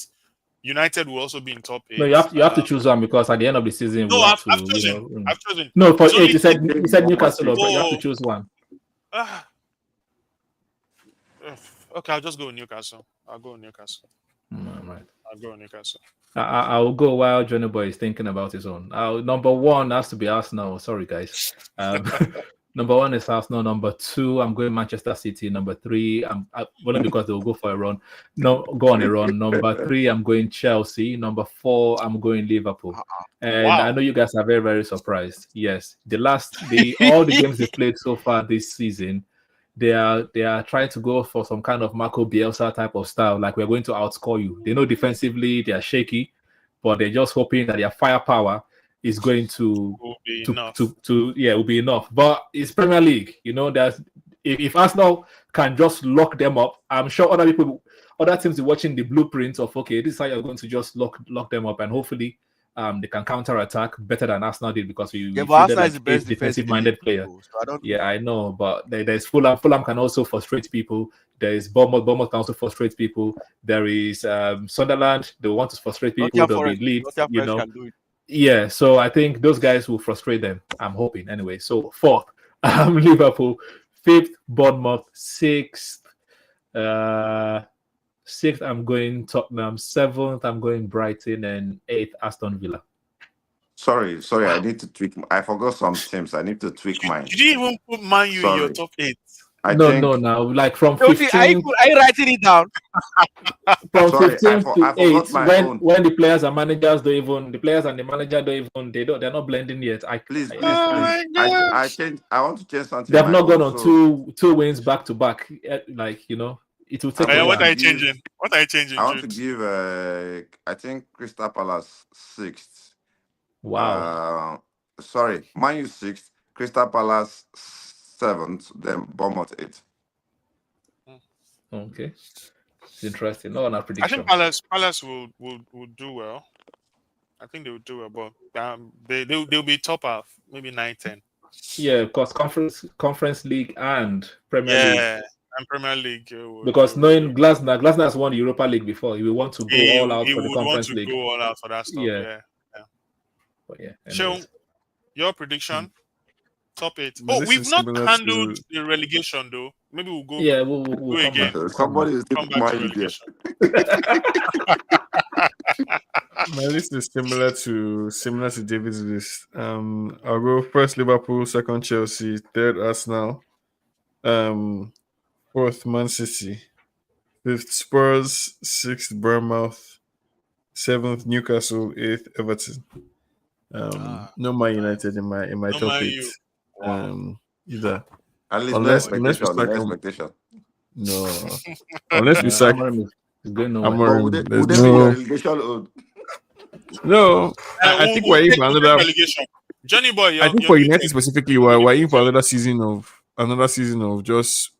C: United will also be in top 8.
A: No, you have to choose one because at the end of the season,
C: I've chosen. I've chosen.
A: No, for 8, you said Newcastle, but you have to choose one.
C: Okay, I'll just go with Newcastle. I'll go with Newcastle.
A: Right.
C: I'll go with Newcastle.
A: I'll go while Johnny Boy is thinking about his own. Number 1 has to be Arsenal. Sorry, guys. Number 1 is Arsenal. Number 2, I'm going Manchester City. Number 3, only because they will go for a run. No, go on a run. Number 3, I'm going Chelsea. Number 4, I'm going Liverpool. And wow. I know you guys are very, very surprised. Yes, all the games they played so far this season, they are trying to go for some kind of Marco Bielsa type of style, like we're going to outscore you. They know defensively they are shaky, but they're just hoping that their firepower is going to will be enough. But it's Premier League, there's if Arsenal can just lock them up, I'm sure other teams are watching the blueprints of this is how you're going to just lock them up, and hopefully they can counter-attack better than Arsenal did, because we
E: Arsenal is the best
A: defensive-minded player.
E: So
A: I know, but there's Fulham. Fulham can also frustrate people. There is Bournemouth. Bournemouth can also frustrate people. There is Sunderland. They want to frustrate people. They'll be Leeds,
E: can do it.
A: Yeah, so I think those guys will frustrate them. I'm hoping anyway. So 4th, Liverpool. 5th, Bournemouth. 6th, I'm going Tottenham. 7th, I'm going Brighton, and 8th, Aston Villa.
B: Sorry, I need to tweak. I forgot some teams. I need to tweak mine.
C: Did you even put Man U in your top 8?
A: No. Like from 15.
E: Are you writing it down?
A: From 15 to 8, when the players and managers the players and the manager they're not blending yet.
B: Please. I want to change something.
A: They have not gone on two wins back to back. It will take.
C: What are you changing?
B: I want to give I think Crystal Palace 6th.
A: Wow.
B: Man U 6th, Crystal Palace 7th, then Bournemouth 8th.
A: Okay, it's interesting. No, not prediction.
C: I think Palace will do well. I think they will do well, but they'll be top half, maybe 9-10.
A: Yeah, because conference league and Premier League.
C: Yeah, and Premier League.
A: Because knowing Glasner has won the Europa League before, he will want to go all out for the Conference League.
C: Go all out for that stuff. Yeah.
A: But yeah.
C: So, your prediction? Top 8.
D: But
C: Oh,
D: this
C: we've
D: is
C: not
D: similar
C: handled
D: to
C: the relegation though. Maybe we'll go
A: Yeah, we'll
C: go
A: come
C: again.
A: back. We'll come
B: Somebody
A: back.
B: is
C: Come
B: taking
C: back
B: my
C: to
B: idea.
C: relegation.
D: my list is similar to David's list. I'll go first Liverpool, second Chelsea, third Arsenal, fourth Man City, fifth Spurs, sixth Bournemouth, seventh Newcastle, eighth Everton. No Man United in my
C: No
D: top
C: Man
D: 8.
C: U. Wow.
D: Either
B: At least
D: unless we sack
B: no expectation.
D: no unless we sack
A: Amorim is going nowhere.
B: But
D: Amorim. There's
B: would they be your
D: no
B: relegation own?
D: no. I think we're in for
C: We'll take
D: another.
C: relegation. Johnny boy,
D: I think
C: you're
D: for
C: muted.
D: United specifically, we're in for another season of just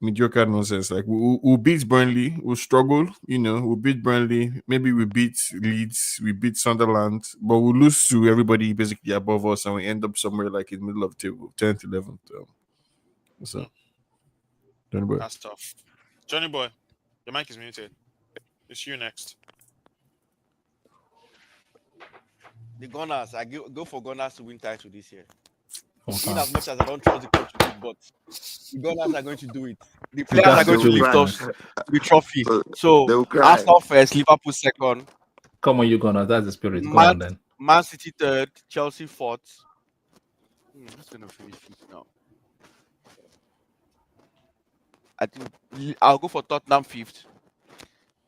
D: mediocre nonsense. Like we'll beat Burnley, we'll struggle, we'll beat Burnley, maybe we beat Leeds, we beat Sunderland, but we'll lose to everybody basically above us, and we end up somewhere like in the middle of the table, 10th, 11th. So, Johnny boy.
C: That's tough. Johnny boy, your mic is muted. It's you next.
E: The Gunners, I go for Gunners to win title this year.
A: Confirm.
E: In as much as I don't trust the coach to do it, but the Gunners are going to do it. The players are going to lift us the trophy. So
B: They'll cry.
E: Arsenal first, Liverpool second,
A: Come on, you gonna. That's the spirit. Go on then.
E: Man City third, Chelsea fourth. Who's going to finish fifth now? I think I'll go for Tottenham fifth,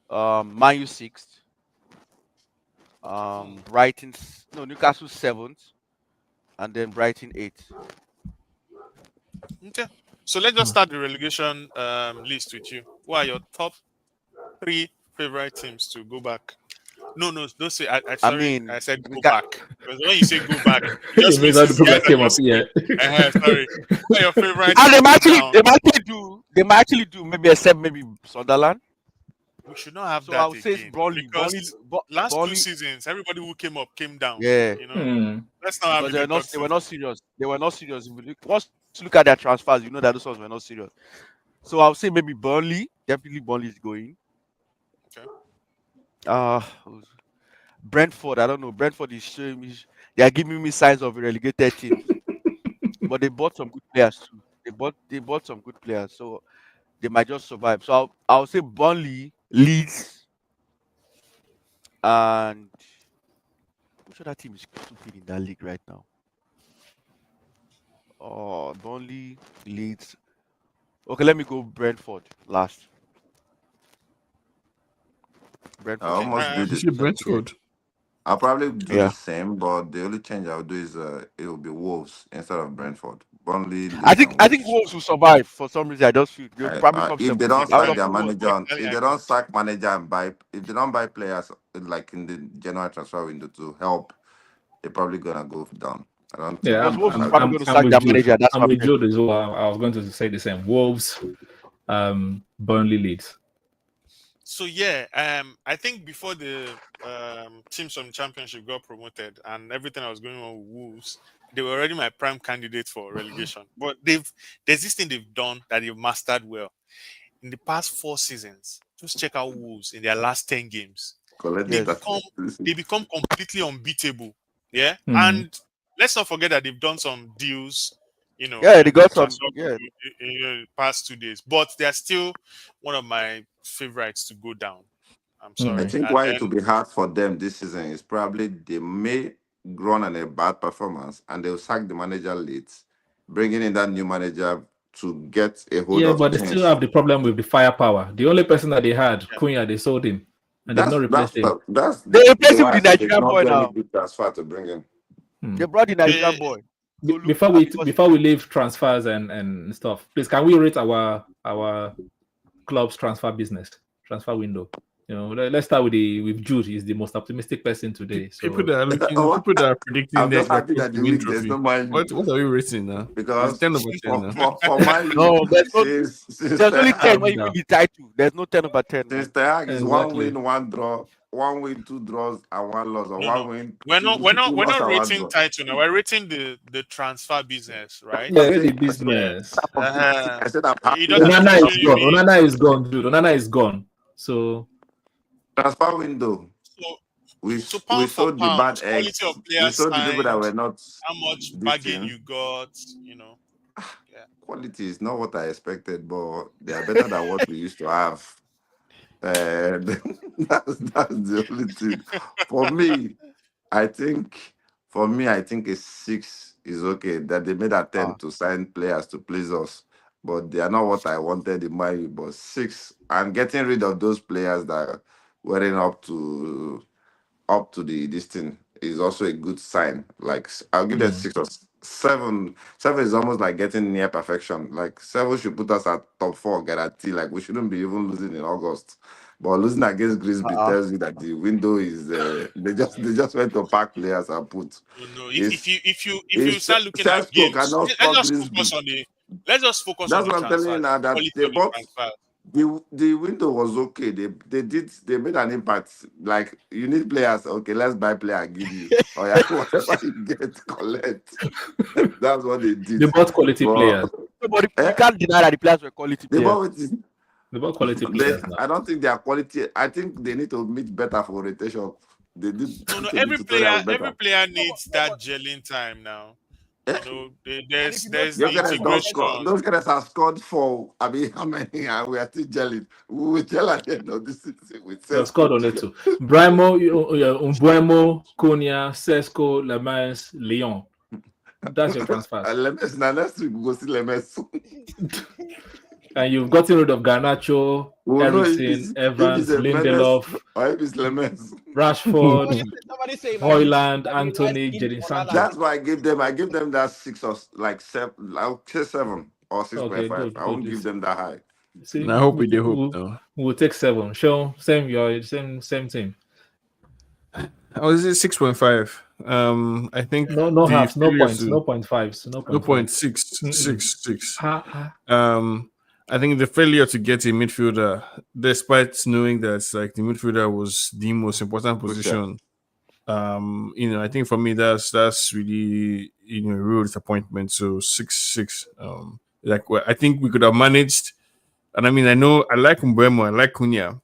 E: Man U sixth, Newcastle seventh, and then Brighton eighth.
C: Okay. So let's just start the relegation list with you. Who are your top 3 favorite teams to go back? No, don't say. I said go back. Because when you say go back, just means
A: the people that came up here.
C: Sorry. Who are your favorite?
E: And they might actually do maybe except maybe Sunderland.
C: We should not have
E: So
C: that
E: I would say
C: again.
E: Burnley.
C: Because last
E: Burnley,
C: 2 seasons, everybody who came up came down.
E: yeah,
C: Let's not have
E: because they were not serious. They were not serious. Once you look at their transfers, you know that those ones were not serious. So I would say maybe Burnley. Definitely Burnley is going.
C: Okay.
E: Brentford. I don't know. Brentford is showing me. They are giving me signs of a relegated team, but they bought some good players too. They bought some good players, so they might just survive. So I'll say Burnley, Leeds, and which other team is stupid in that league right now? Oh, Burnley, Leeds. Okay, let me go Brentford last. Brentford.
B: I almost do this.
D: Brentford.
B: I'll probably do the same, but the only change I'll do is it will be Wolves instead of Brentford. Burnley.
E: I think Wolves will survive for some reason. I just feel they'll probably come
B: if they
E: 17th.
B: don't sack their
C: Wolves,
B: manager, if they don't sack manager and if they don't buy players like in the January transfer window to help, they're probably gonna go down. I don't think.
A: Yeah,
E: Because Wolves is probably going to sack their manager. That's
A: I'm with Jude as well. I was going to say the same. Wolves, Burnley, Leeds.
C: So I think before the teams from the championship got promoted and everything that was going on with Wolves, they were already my prime candidate for relegation. But there's this thing they've done that they've mastered well. In the past 4 seasons, just check out Wolves in their last 10 games. They become completely unbeatable. Yeah. And let's not forget that they've done some deals,
E: they got some
C: in the past 2 days. But they're still one of my favorites to go down. I'm sorry.
B: I think why it will be hard for them this season is probably they may run on a bad performance and they'll sack the manager late, bringing in that new manager to get a hold of
A: but they
B: things.
A: still have the problem with the firepower. The only person that they had, Cunha, they sold him. And they've not replaced him.
E: They replaced him with the Nigerian boy now.
B: Transfer to bring in.
E: They brought the Nigerian boy.
A: Before we leave transfers and stuff, please can we rate our club's transfer window? Let's start with Jude. He's the most optimistic person today. So
D: people that are predicting
B: I'm just happy
D: that
B: that the week there's no mind.
D: What are you rating now?
B: Because
D: 10 over 10
B: for my
E: no, there's only 10 when you win the title. There's no 10 over 10.
B: Since the Hag is 1 win, 1 draw, 1 win, 2 draws, and 1 loss, or 1 win.
C: We're not rating title now. We're rating the transfer business, right?
A: Yeah, the business.
B: I said I'm happy.
A: Onana is gone, dude. Onana is gone. So
B: transfer window.
C: So So
B: we
C: pound for
B: sold the
C: pound,
B: bad
C: quality
B: eggs.
C: of
B: We
C: players
B: sold the people that
C: signed,
B: were not
C: how much
B: this
C: bargain
B: thing.
C: you got, Yeah.
B: Quality is not what I expected, but they are better than what we used to have. That's the only thing. For me, I think I think a 6 is okay. That they made attempt to sign players to please us, but they are not what I wanted in my view. But 6 and getting rid of those players that weren't up to the this thing is also a good sign. Like I'll give that 6 or 7. 7 is almost like getting near perfection. Like 7 should put us at top 4 guarantee. Like we shouldn't be even losing in August. But losing against Grimsby tells you that the window is they just went to pack players and put.
C: No,
B: It's
C: if you start looking at
B: Sesko
C: games,
B: cannot
C: let's
B: score
C: just focus
B: Grimsby.
C: on let's just focus on
B: That's
C: the
B: what I'm telling you
C: transfers,
B: now. That
C: quality
B: they
C: of the
B: bought
C: transfers.
B: the window was okay. They made an impact. Like you need players. Okay, let's buy player and give you. Or yeah, whatever you get, collect. That's what they did.
A: They bought quality
B: But
A: players.
E: Nobody, you can't deny that the players were quality
B: they
E: players.
B: bought with it.
A: They bought quality players now.
B: I don't think they are quality. I think they need to meet better for rotation. They did
C: No,
B: to the
C: every
B: tutorial
C: player
B: better.
C: needs that gelling time now. There's the
B: Those guys don't score.
C: integration.
B: Those guys have scored 4. I mean, how many? And we are still gelling. We will gel at the end of this season with
A: They scored
B: Sesko.
A: on it too. Brimo, Umbuemo, Konya, Sesko, Lemans, Lyon. That's your transfers.
B: Lemes, now next week we go see Lemes.
A: And you've gotten rid of Garnacho,
B: We'll know
A: Ericsson, Evans, Lindelof,
B: or if it's Lemes.
A: Rashford,
F: Somebody say
A: Hoyland, Anthony, Jadon Sancho.
B: That's why I give them that 6 or like 7. I'll say 7 or 6.5.
A: Okay, good,
B: I won't
A: good.
B: give them that high.
A: See,
D: I hope we do hope. No.
A: We'll take 7. Show same team.
D: Oh, is it 6.5? I think
A: No
D: the
A: halves, no
D: failure
A: points,
D: to-
A: no 0.5s, no
D: 0.666.
A: Ha.
D: I think the failure to get a midfielder, despite knowing that like the midfielder was the most important position, I think for me that's really a real disappointment. So 6. I think we could have managed, and I mean I know I like Mbeumo, I like Cunha,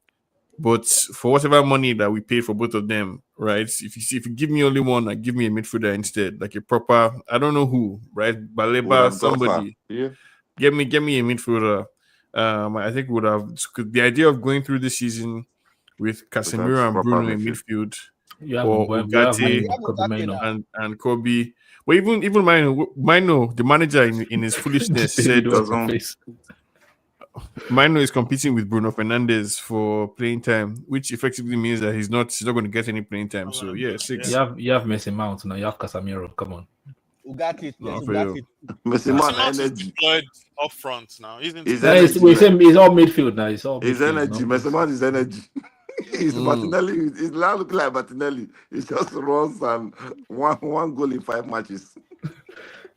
D: but for whatever money that we paid for both of them, right? If you give me only one, like give me a midfielder instead, like a proper, I don't know who, right?
B: Would
D: Baleba,
B: have gone far.
D: somebody.
B: Yeah.
D: Get me a midfielder. I think would have the idea of going through this season with Casemiro and
B: proper
D: Bruno in
B: midfield.
D: midfield,
A: You have
D: or
A: Ugarte,
D: Ugarte and Kobe. But even Mino, the manager in his foolishness said Mino is competing with Bruno Fernandes for playing time, which effectively means that he's not going to get any playing time. So yeah, 6.
A: You have Mason Mount now. You have Casemiro. Come on.
F: Ugarte.
B: Messi man
C: Mount is
B: energy.
C: deployed up front now, isn't
B: His
C: he?
B: energy.
A: He's all midfield now. He's all
B: His
A: midfield,
B: energy.
A: no?
B: Messi man is energy. He's Martinelli. He's now looking like Martinelli. He just runs and one goal in 5 matches.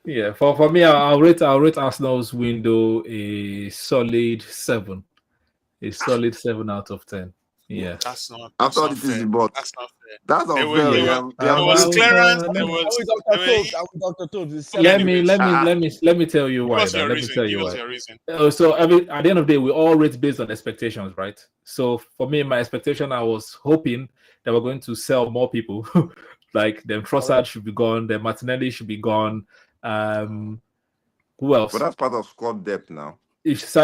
A: Yeah, for me, I'll rate Arsenal's window a solid 7. A solid 7 out of 10. Yeah.
C: That's not.
B: After all
C: That's
B: the things he
C: not fair.
B: bought.
C: That's not fair.
B: That's
C: There
B: unfair.
C: were- There was clearance. There was.
F: Dr. Toad.
A: Let me tell you why.
C: Give us
A: now.
C: your
A: Let me
C: reason.
A: tell
C: Give
A: you
C: us
A: why.
C: your reason.
A: So at the end of the day, we all rate based on expectations, right? So for me, my expectation, I was hoping that we're going to sell more people. Like then Trossard should be gone, then Martinelli should be gone. Who else?
B: But that's part of squad depth now.
A: If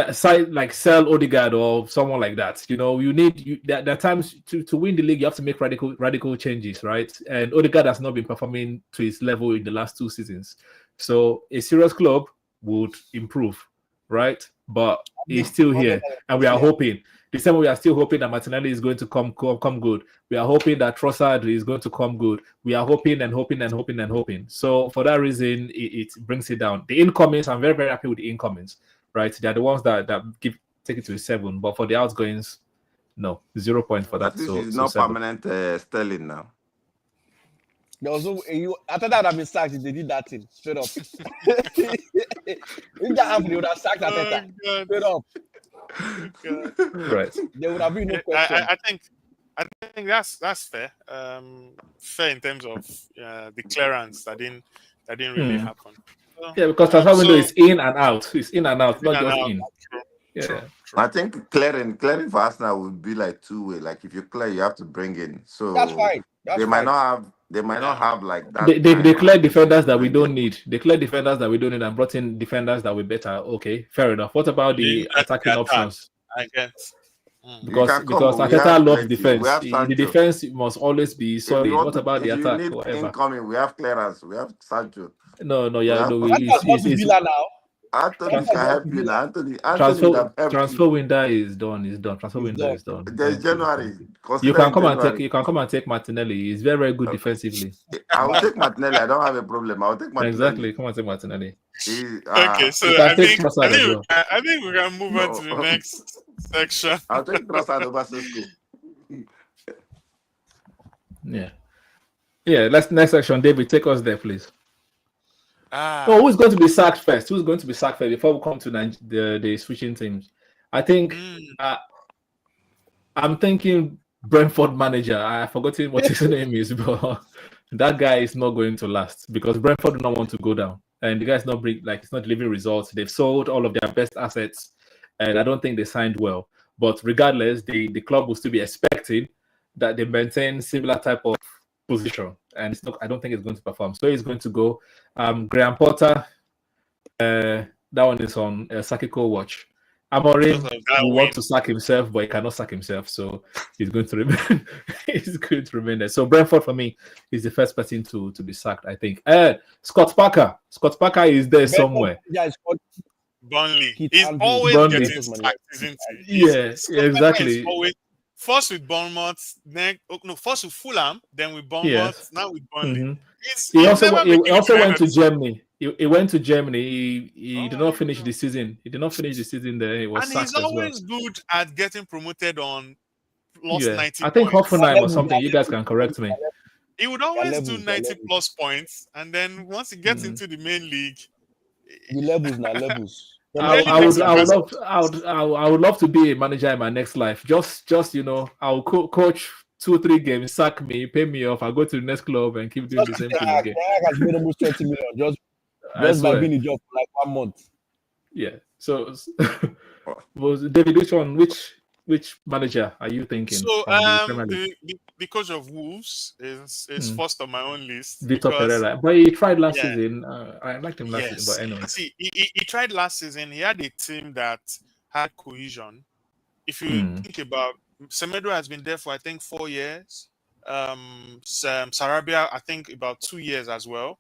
A: like sell Odegaard or someone like that, you need there are times to win the league, you have to make radical changes, right? And Odegaard has not been performing to his level in the last 2 seasons. So a serious club would improve, right? But he's still here, and we are hoping. The same way we are still hoping that Martinelli is going to come good. We are hoping that Trossard is going to come good. We are hoping and hoping and hoping and hoping. So for that reason, it brings it down. The incomings, I'm very, very happy with the incomings. Right, they're the ones that take it to a 7, but for the outgoings, no, 0 point for that.
B: This
A: so
B: is not
A: 7.
B: permanent Sterling now.
F: There was after that I've been sacked, they did that thing straight up. If that happened, they would have sacked Ateta. Straight up.
A: Right.
F: There would have been no question.
C: I think that's fair. Fair in terms of the clearance that didn't really happen.
A: Yeah, because transfer window is in and out. It's in and out, not just in.
C: True.
A: Yeah.
B: I think clearing for Arsenal would be like two-way. Like if you clear, you have to bring in. So
F: That's fine. That's
B: they might
F: fine.
B: not have like that.
A: They
B: time
A: declare
B: to
A: defenders that we
B: bring
A: don't
B: in.
A: need. Declare defenders that we don't need and brought in defenders that we better. Okay, fair enough. What about the
C: Lingard in
A: attacking
C: the attack,
A: options?
C: I guess. Mm.
B: You
A: Because
B: can come. We
A: Arteta
B: have
A: loves
B: plenty. We
A: defense.
B: have
A: The
B: Sancho.
A: defense must always be
B: If you
A: solid.
B: want
A: What
B: to,
A: about the
B: if you
A: attack?
B: need
A: Whatever.
B: incoming, we have clearance. We have Sancho.
A: No,
B: We
A: yeah,
B: have
A: no.
F: That has gone to Villa now.
B: Anthony
F: That
A: Trans-
F: has
B: can
F: gone
B: help
F: to
B: you
F: Villa.
B: now. Anthony would
A: transfer
B: have helped
A: transfer
B: you.
A: window is done. Is done. Transfer
F: It's
A: window
F: done.
A: is done.
B: There's January.
A: You
B: Consider
A: can
B: it
A: come and
B: January.
A: take Martinelli. He's very, very good defensively.
B: I will take Martinelli. I don't have a problem. I will take Martinelli.
A: Exactly. Come and take Martinelli.
C: Okay, so
A: You can
C: I
A: take
C: think
A: Trossard as well.
C: I think we can move on to the
B: No.
C: next section.
B: I'll take Trossard over Sesko.
A: Yeah. Next section, David, take us there, please.
C: Ah,
A: No, who's going to be sacked first? Who's going to be sacked first before we come to the switching teams? I think I'm thinking Brentford manager. I've forgotten what his name is, but that guy is not going to last because Brentford do not want to go down, and the guy's not it's not delivering results. They've sold all of their best assets, and I don't think they signed well. But regardless, the club will still be expecting that they maintain similar type of position, and it's not. I don't think it's going to perform. So he's going to go. Graham Potter. That one is on Sakiko watch. Amorim will want to sack himself, but he cannot sack himself, so he's going to remain. He's going to remain there. So Brentford for me is the first person to be sacked. I think. Scott Parker. Scott Parker is there somewhere.
F: Yeah, it's called
C: Burnley.
F: Keith
C: He's
F: Andrews.
C: always
A: Burnley.
C: getting sacked, isn't he?
A: Yeah,
C: Scott Parker
A: exactly.
C: is always first with Bournemouth, then first with Fulham, then with Bournemouth,
A: Yes.
C: now with Burnley.
A: Mhm.
C: He's
A: He also
C: never making
A: went to
C: penalty.
A: Germany. He went to Germany. He did
C: Oh,
A: not finish
C: yeah.
A: the season. He did not finish the season there. He was
C: And
A: sacked
C: he's
A: as well.
C: always good at getting promoted on plus
A: Yeah,
C: 90
A: I think
C: points.
A: Hoffenheim or something. You guys can correct me.
C: He would always do
F: levels,
C: 90
F: levels.
C: plus points, and then once he gets into the main league,
F: The levels now, levels.
A: I would love to be a manager in my next life. Just I'll coach 2-3 games, sack me, pay me off. I'll go to the next club and keep doing the same thing again.
F: Has made almost 20 million just
A: I
F: by
A: swear.
F: being in job for like 1 month.
A: Yeah. So, was David, which manager are you thinking?
C: so
A: from the Premier League?
C: the coach of Wolves is first on my own list.
A: Vitor
C: because-
A: Pereira, but he tried last
C: Yeah.
A: season. I liked him last season, but anyway.
C: See, he tried last season. He had a team that had cohesion. If you think about Semedo has been there for I think 4 years. Sarabia, I think about 2 years as well.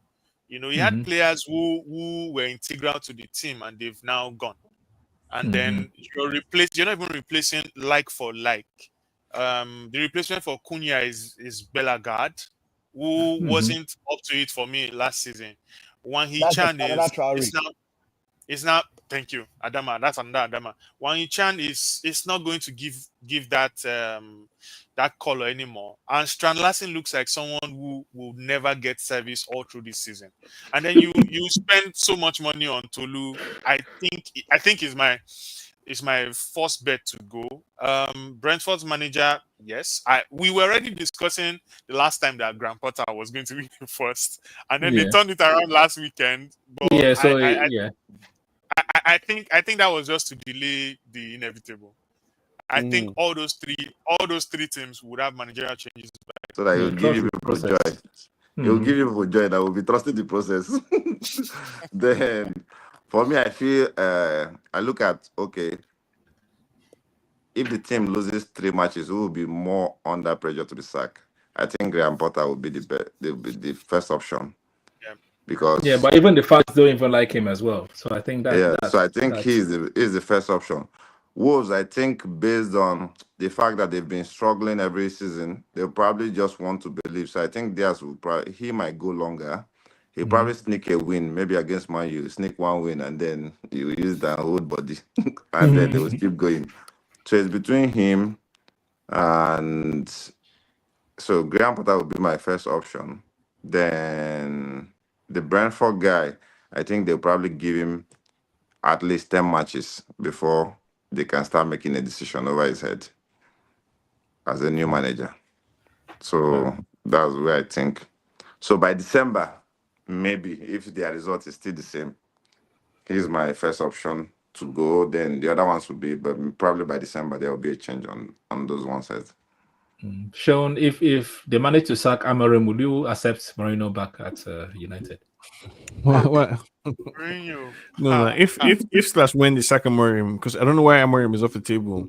C: You know, he had players who were integral to the team and they've now gone. And then you're not even replacing like for like. The replacement for Cunha is Bellegarde, who wasn't up to it for me last season. Wan-Bissaka is now thank you, Adama. That's another Adama. Wan-Bissaka is not going to give that that color anymore. And Strand Larsen looks like someone who will never get service all through this season. And then you spend so much money on Tolu. I think is my first bet to go. Brentford's manager, yes. We were already discussing the last time that Graham Potter was going to be first, and then they turned it around last weekend. But I think that was just to delay the inevitable. I think all those three teams would have managerial changes.
B: So that he'll give you people joy. He'll give you people joy that will be trusting the process. Then, for me, I feel I look at if the team loses 3 matches, who will be more under pressure to be sacked? I think Graham Potter will be the first option. Yeah. Because
A: but even the fans don't even like him as well. So I think
B: so I think he's the first option. Wolves, I think, based on the fact that they've been struggling every season, they'll probably just want to believe. So I think he might go longer. He'll probably sneak a win, maybe against Man U, sneak one win, and then he will use that whole body, and then they will keep going. So it's between him and so Graham Potter would be my first option. Then the Brentford guy, I think they'll probably give him at least 10 matches before they can start making a decision over his head as a new manager. So that's where I think. So by December, maybe if their result is still the same, he's my first option to go, then the other ones will be, but probably by December there will be a change on those one sides.
A: Sean, if they manage to sack Amorim, would you accept Mourinho back at United?
D: What?
C: Mourinho.
D: No. If slash when they sack Amorim, because I don't know why Amorim is off the table.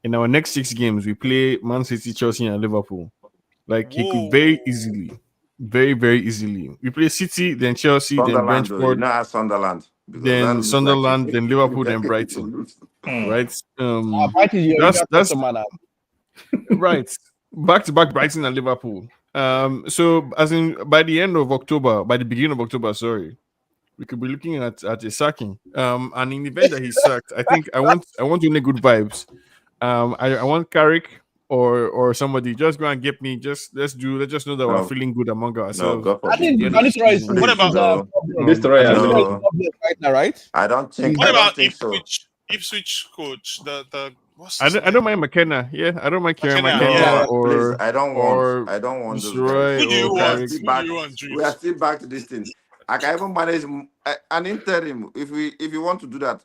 D: In our next 6 games, we play Man City, Chelsea, and Liverpool. Like he could very easily, very very easily. We play City, then Chelsea, then
B: Sunderland, though,
D: Brentford,
B: at Sunderland.
D: then Sunderland, then Liverpool, then Brighton. Right?
F: Brighton is your
D: That's
F: customer now.
D: right. Back to back Brighton and Liverpool. So as in by the beginning of October, sorry, we could be looking at a sacking. And in the event that he's sacked, I think I want only good vibes. I want Carrick or somebody just go and get me. Let's just know that we're feeling good among ourselves.
B: No, go for
F: I think
B: it.
F: Van Nistelrooy is
C: What about-
F: right now, right?
B: I don't think.
C: What
B: I don't
C: about
B: think so.
C: Ipswich coach? The what's
D: I
C: his
D: don't
C: name?
D: mind McKenna. Yeah, I don't mind Kieran
C: McKenna,
D: McKenna
C: yeah.
D: or
B: Please, I don't want those
D: Roy
C: Who do you
D: or
C: want?
D: Carrick.
C: Who do you want,
B: We are still back to this thing. I can even manage an interim if you want to do that.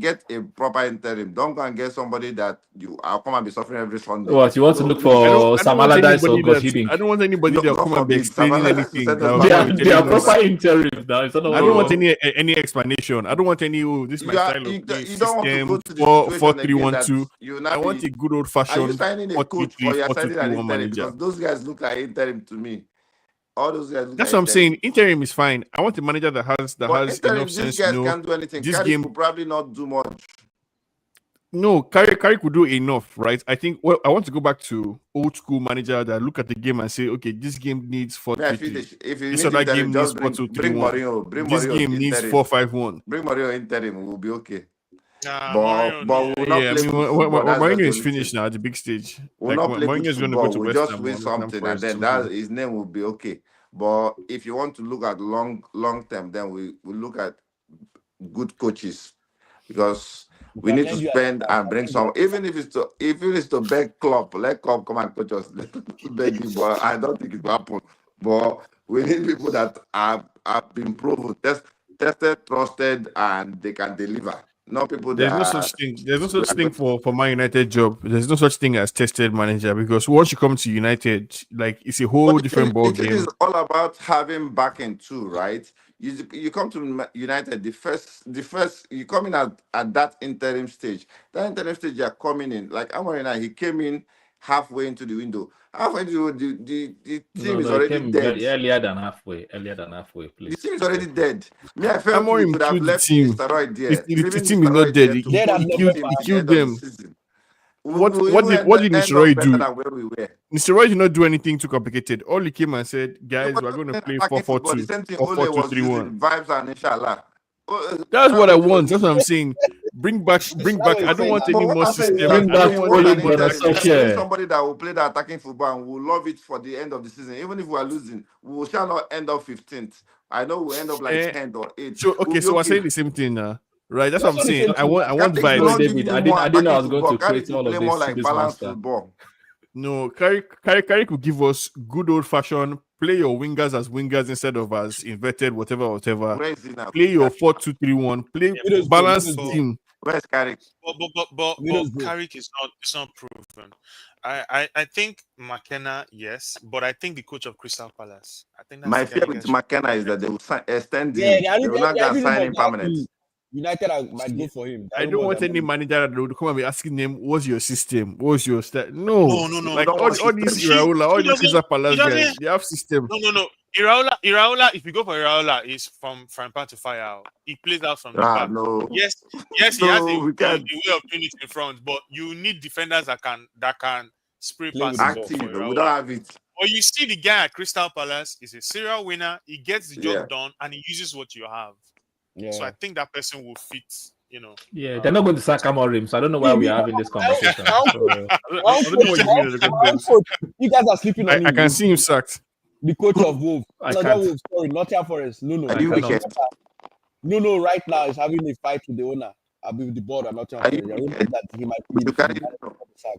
B: Get a proper interim. Don't go and get somebody that I'll come and be suffering every Sunday.
A: What you want to look
D: I
A: for?
D: don't
A: Sam
D: want
A: Allardyce or
D: anybody
A: Gosh Hiddink?
D: I don't want anybody
B: No,
D: that will
B: God
D: come and be
B: forbid,
D: explaining
B: Sam Allardyce
D: anything.
B: said
D: that will
B: that-
A: They are,
D: come and
A: they are
D: tell us.
A: proper interim now. It's not
D: I don't want any explanation. I don't want any. This is my style of play.
B: You don't want to go
D: System
B: to the
D: 4-3-1-2.
B: situation
D: I want a good old
B: Are you
D: fashioned
B: signing a coach
D: 4-2-3,
B: or you're signing an
D: 4-2-3-1
B: interim?
D: manager.
B: Because those guys look like interim to me. All those guys look
D: That's
B: like
D: what I'm
B: interim.
D: saying. Interim is fine. I want a manager that has
B: But interim,
D: enough
B: these
D: sense
B: guys
D: to know.
B: can't do anything.
D: this
B: Carrick
D: game-
B: will probably not do much.
D: No, Carrick could do enough, right? I think. Well, I want to go back to old school manager that look at the game and say, okay, this game needs
B: Yeah,
D: 4-3-3.
B: if you
D: This
B: need
D: other
B: interim,
D: game
B: just
D: needs
B: bring
D: 4-2-3-1.
B: Mourinho. Bring
D: This
B: Mourinho
D: game needs
B: interim.
D: 4-5-1.
B: Bring Mourinho interim. We'll be okay.
C: Nah,
B: But
C: Mourinho,
B: we
C: no.
B: will not
D: Yeah, I
B: play
D: mean,
B: good football. That's
D: Mourinho
B: just
D: is
B: the
D: finished
B: only
D: now at the big stage.
B: We'll
D: Like
B: not play
D: Mourinho
B: good
D: is going to go
B: football.
D: to
B: We'll
D: West
B: just
D: Ham.
B: win
D: or Nottingham
B: something, and
D: Forest
B: then
D: somehow.
B: his name will be okay. But if you want to look at long term, then we look at good coaches, because we need to spend and bring some. Even if it's to beg Klopp, let Klopp come and coach us. Beg him, but I don't think it will happen. But we need people that have been proven, tested, trusted, and they can deliver. Not people
D: There's
B: that
D: no such thing. There's no such thing for Man United job. There's no such thing as tested manager, because once you come to United, like it's a whole different ball
B: It
D: game.
B: is all about having backing too, right? You come to United, the first you come in at that interim stage. That interim stage you're coming in, like Amorim, he came in halfway into the window. Halfway into the team is already dead.
A: Earlier than halfway,
B: The
A: please.
B: team is already dead. Me, I felt we
D: Amorim
B: could have
D: killed the
B: left
D: team.
B: Mr. Roy there.
D: The
B: Leaving
D: team
B: Mr.
D: is not
B: Roy
D: dead.
B: there to
F: Dead
B: coach
F: and
B: the
F: never
B: team
F: found.
B: to the
D: Killed
B: end of the
D: them.
B: season.
D: What
B: We
D: did
B: will
D: Mr.
B: end
D: Roy
B: up better
D: do?
B: than where we were.
D: Mr. Roy did not do anything too complicated. All he came and said, guys,
B: But
D: we're going to
B: then
D: play
B: attacking football,
D: 4-4-2
B: the same thing
D: or
B: Ole was
D: 4-2-3-1.
B: using, vibes and inshallah.
D: That's what I want. That's what I'm saying. Bring back. I don't want any more system.
A: Bring
D: I
A: back
D: don't want
A: Ole
D: any more
A: Gunnar
D: system.
A: Solskjaer.
B: Somebody that will play the attacking football and will love it for the end of the season. Even if we are losing, we shall not end up 15th. I know we'll end up like 10th or 8th.
D: So
B: We'll be
D: so we're
B: okay.
D: saying the same thing now, right? That's what I'm
F: That's what
D: saying.
F: the
D: I want
B: Carrick will
D: vibes.
B: not give
A: David,
B: you
A: I
B: more
A: didn't know I was
B: attacking
A: going to
B: football.
A: create
B: Carrick will
A: all of
B: play more
A: this
B: like
A: this
B: balanced
A: monster.
B: football.
D: No, Carrick will give us good old fashioned play your wingers as wingers instead of as inverted, whatever.
B: Where is he now?
D: Play your 4-2-3-1. Play
F: Middlesbrough,
D: balanced
F: Middlesbrough.
D: team.
B: Where's Carrick?
C: But
F: Middlesbrough.
C: Carrick is not proven. I think McKenna, yes, but I think the coach of Crystal Palace. I think that's
B: My
C: the guy
B: fear
C: you
B: with
C: guys
B: McKenna is that they will extend
F: Yeah,
B: him. They will not go and sign him permanent.
F: United might go for him.
D: I don't want any manager that would come and be asking them, "What's your system? What's your style?" No.
C: No.
D: Like
B: Don't
D: all
B: want
D: these
B: system.
D: Iraola, all
C: He
D: these Crystal Palace
C: doesn't-
D: guys, they have system.
C: No. Iraola. If you go for Iraola, is from pan to fire out. He plays out from the back.
B: No.
C: Yes, he has
B: No,
C: a
B: we
C: way
B: can't.
C: of doing it in front, but you need defenders that can spray
F: Play with
C: passes
F: the
C: for
B: Active. We
C: Iraola.
B: don't have it.
C: Or you see the guy at Crystal Palace is a serial winner. He gets the job
B: Yeah.
C: done and he uses what you have.
F: Yeah.
C: So I think that person will fit.
A: Yeah, they're not going to sack Amorim, so I don't know why we're having this conversation. So,
D: I don't know what you mean as a good place.
F: You guys are sleeping on him.
D: I can see him sacked.
F: The coach of Wolves.
A: I
F: Another
A: can't.
F: Wolves, sorry, Nottingham Forest. No.
B: Are you wicked?
F: No, right now is having a fight with the owner. I'll be with the board and Nottingham
B: Are you
F: Forest. I
B: wicked?
F: think that he might be
B: You carry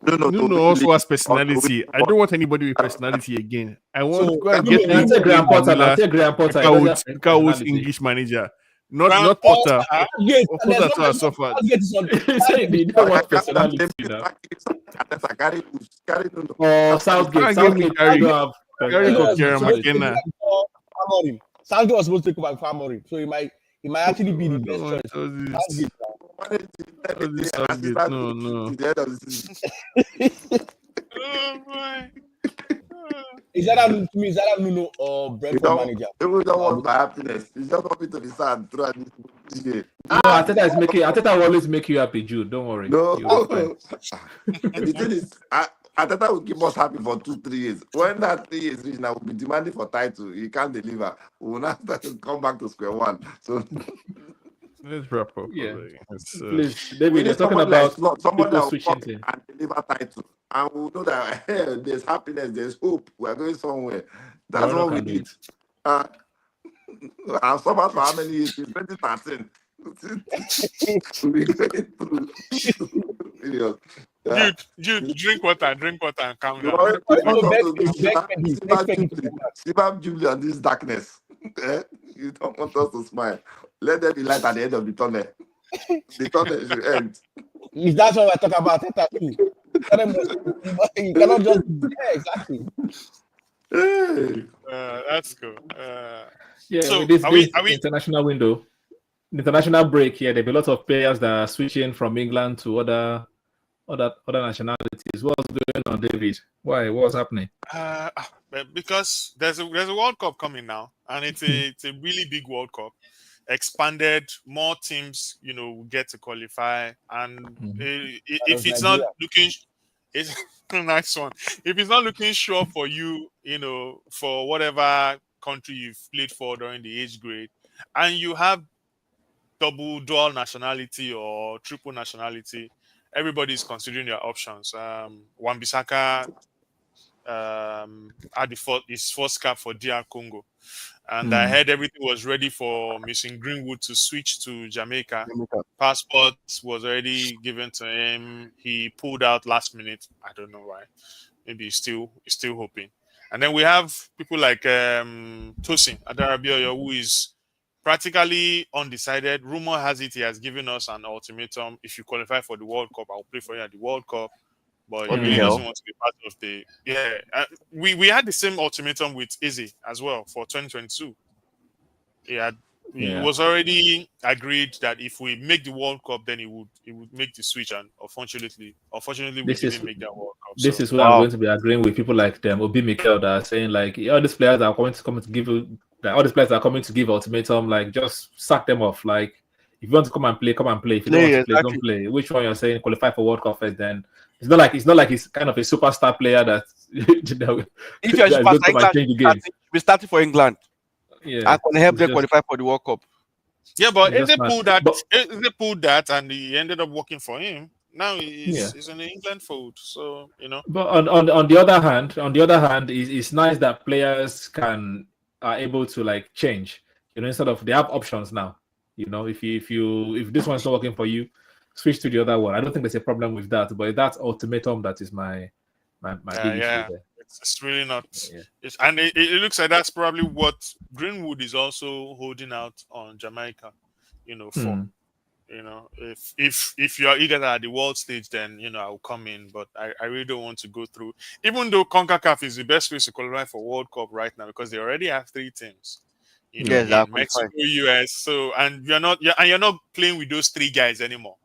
F: the
D: Nuno also has personality. I don't want anybody with personality again. I want
F: So,
D: go and
F: Nuno,
D: get
F: I'll
A: take Graham Potter. I'll take Graham Potter. He doesn't have
D: Kawood
A: personality.
D: English manager. not Potter.
F: Yes,
D: Or
F: and there's
D: Potter too has suffered.
A: He's saying they don't want personality now. Or Southgate.
D: Can't give me
A: Southgate
D: Carrick.
A: don't have
D: Carrick or
F: was
D: Kieran
F: supposed to take
D: McKenna.
F: over before Amorim. Southgate was supposed to take over before Amorim, so he might actually be the best choice. Southgate now.
D: No.
C: Oh boy.
F: Is that Nuno or Brentford manager?
B: People don't want my happiness. You just want me to be sad throughout this game.
A: No, Ateta will always make you happy, Jude. Don't worry.
B: No.
A: You'll be fine.
B: The thing is, Ateta will keep us happy for 2-3 years. When that 3 years reach, now we'll be demanding for title. He can't deliver. We will not start to come back to square one. So
D: Let's wrap up.
A: Yeah.
D: It's,
A: Please,
B: we
A: David, you're
B: need
A: talking
B: someone
A: about
B: like someone
A: people
B: that will
A: switching
B: come
A: team.
B: and deliver title. And we'll know that there's happiness, there's hope. We're going somewhere. That's
A: Bruno
B: what we
A: can do
B: need. And somehow for how many years? 2013. We're going through. Serious.
C: Jude, drink water and calm
B: You
C: down.
B: want
F: Beg
B: Sibam Jubilee on this darkness. You don't want us to smile. Let there be light at the end of the tunnel. The tunnel should end.
F: If that's what we're talking about, Teta too. You cannot just exactly.
B: Hey.
C: That's cool.
A: Yeah,
C: So,
A: with this
C: are we-
A: international window, international break here, there'll be a lot of players that are switching from England to other nationalities. What's going on, David? Why? What's happening?
C: Because there's a World Cup coming now, and it's a really big World Cup. Expanded, more teams, will get to qualify, and if it's not looking, it's a nice one. If it's not looking sure for you, for whatever country you've played for during the age grade, and you have dual nationality or triple nationality, everybody's considering their options. Wan-Bissaka had his first cap for DR Congo. And I heard everything was ready for Mason Greenwood to switch to Jamaica. Passport was already given to him. He pulled out last minute. I don't know why. Maybe he's still hoping. And then we have people like Tosin Adarabioyo, who is practically undecided. Rumor has it he has given us an ultimatum. If you qualify for the World Cup, I'll play for you at the World Cup. But he really doesn't want to be part of the. Yeah, we had the same ultimatum with Izzy as well for 2022. It was already agreed that if we make the World Cup, then he would make the switch. And unfortunately, we didn't make that World Cup.
A: This is where I'm going to be agreeing with people like them, Obi Mikel, that are saying like all these players are coming to give you, like all these players are coming to give ultimatum, like just sack them off. Like if you want to come and play, come and play. If you don't want to play, don't play. Which one you're saying qualify for World Cup first? Then it's not like he's kind of a superstar player that
E: if you're a superstar, England, we started for England.
A: Yeah,
E: I can help them qualify for the World Cup.
C: Yeah, but if they pulled that, and he ended up working for him, now he's in the England fold. So
A: But on the other hand, it's nice that players are able to like change. Instead of they have options now. If this one's not working for you, switch to the other one. I don't think there's a problem with that. But that's ultimatum that is my big issue there.
C: It's really not. Yeah. It looks like that's probably what Greenwood is also holding out on Jamaica. For if you are eager at the world stage, then I'll come in. But I really don't want to go through. Even though CONCACAF is the best place to qualify for World Cup right now because they already have 3 teams. Mexico, US. So you're not playing with those 3 guys anymore.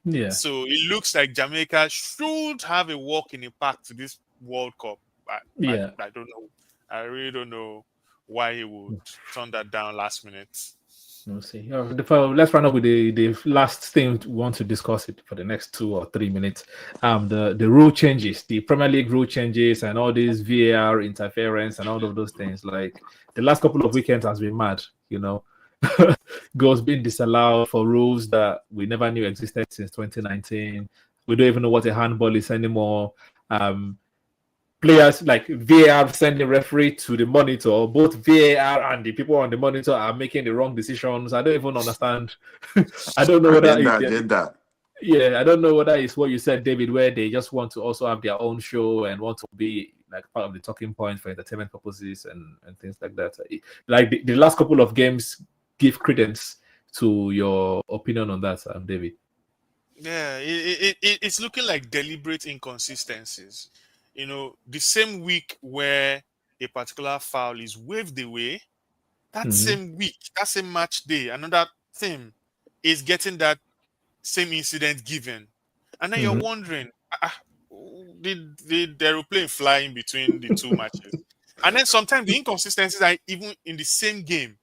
A: Yeah.
C: So it looks like Jamaica should have a walk in the park to this World Cup. I don't know. I really don't know why he would turn that down last minute.
A: We'll see. Let's run up with the last thing we want to discuss it for the next 2 or 3 minutes. The rule changes, the Premier League rule changes, and all these VAR interference and all of those things. Like the last couple of weekends has been mad. Goals being disallowed for rules that we never knew existed since 2019. We don't even know what a handball is anymore. Players like VAR sending referee to the monitor. Both VAR and the people on the monitor are making the wrong decisions. I don't even understand. I don't know whether I don't know whether it's what you said, David, where they just want to also have their own show and want to be like part of the talking point for entertainment purposes and things like that. Like the last couple of games give credence to your opinion on that, David?
C: Yeah, it's looking like deliberate inconsistencies. The same week where a particular foul is waved away, that same week, that same match day, another team is getting that same incident given. And then you're wondering, did the aeroplane fly in between the two matches? And then sometimes the inconsistencies are even in the same game.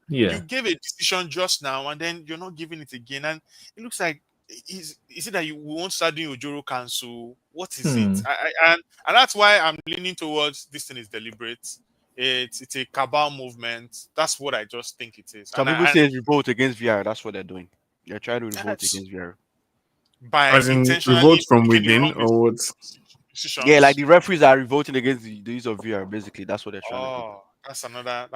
A: Yeah.
C: You gave a decision just now, and then you're not giving it again. And it looks like, is it that you won't start doing Ojoro cancel? What is it? And that's why I'm leaning towards this thing is deliberate. It's a cabal movement. That's what I just think it is.
E: Some people say revolt against VR. That's what they're doing. They're trying to revolt against VR.
C: By
D: As in
C: intentionally
D: revolt from
C: making the
D: within,
C: wrong
D: or what?
C: decisions.
E: Yeah, like the referees are revolting against the use of VR. Basically, that's what they're trying to do.
C: That's another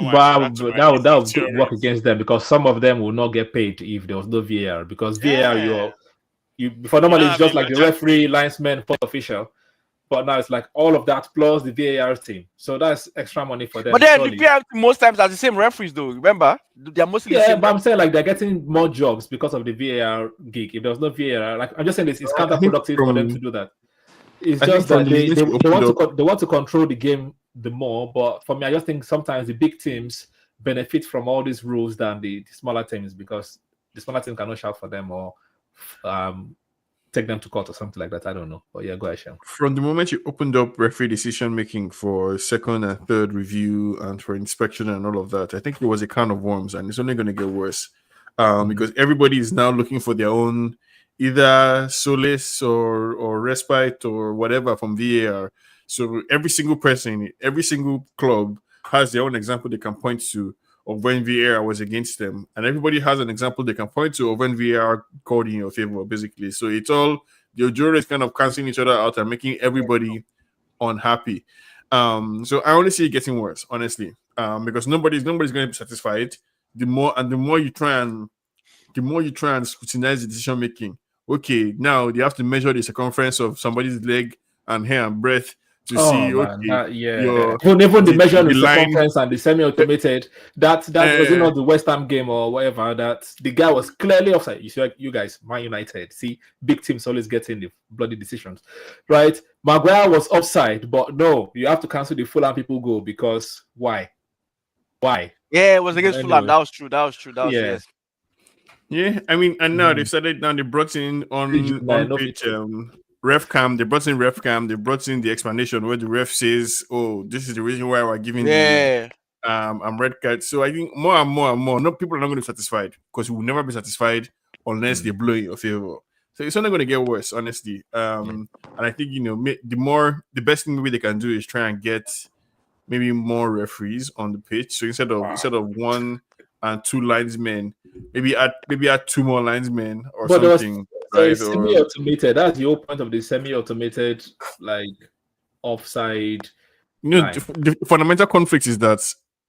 C: one.
A: But that would work against them, because some of them will not get paid if there was no VAR. Because VAR, before normally it's just like the referee, linesman, fourth official. But now it's like all of that plus the VAR team. So that's extra money for them.
E: But then the VAR most times are the same referees, though. Remember, they're mostly the same.
A: But I'm saying like they're getting more jobs because of the VAR gig. If there was no VAR, like I'm just saying it's counterproductive for them to do that. It's just that they want to control the game the more. But for me, I just think sometimes the big teams benefit from all these rules than the smaller teams, because the smaller team cannot shout for them or take them to court or something like that. I don't know. But yeah, go ahead, Sean.
D: From the moment you opened up referee decision making for second and third review and for inspection and all of that, I think it was a can of worms, and it's only going to get worse because everybody is now looking for their own either solace or respite or whatever from VAR. So every single person, every single club has their own example they can point to of when VAR was against them, and everybody has an example they can point to of when VAR called in your favor, basically. So it's all the jury is kind of canceling each other out and making everybody unhappy. So I only see it getting worse, honestly, because nobody's going to be satisfied. The more you try and scrutinize the decision making. Okay, now you have to measure the circumference of somebody's leg and hair and breadth to see.
A: Even the measure of the circumference and the semi-automated, that was not the West Ham game or whatever, that the guy was clearly offside. You see, you guys, Man United, see, big teams always getting the bloody decisions, right? Maguire was offside, but no, you have to cancel the Fulham people goal because why?
E: Yeah, it was against Fulham. That was true. Yes.
D: Yeah, I mean, and now they brought in on pitch, ref cam. They brought in ref cam. They brought in the explanation where the ref says, "Oh, this is the reason why we're giving the red card." So I think more and more, no, people are not going to be satisfied, because we will never be satisfied unless they blow in your favor. So it's only going to get worse, honestly. And I think the best thing maybe they can do is try and get maybe more referees on the pitch. So instead of one and two linesmen, maybe add two more linesmen or something.
A: Right? Semi-automated. That's the whole point of the semi-automated, like offside.
D: The fundamental conflict is that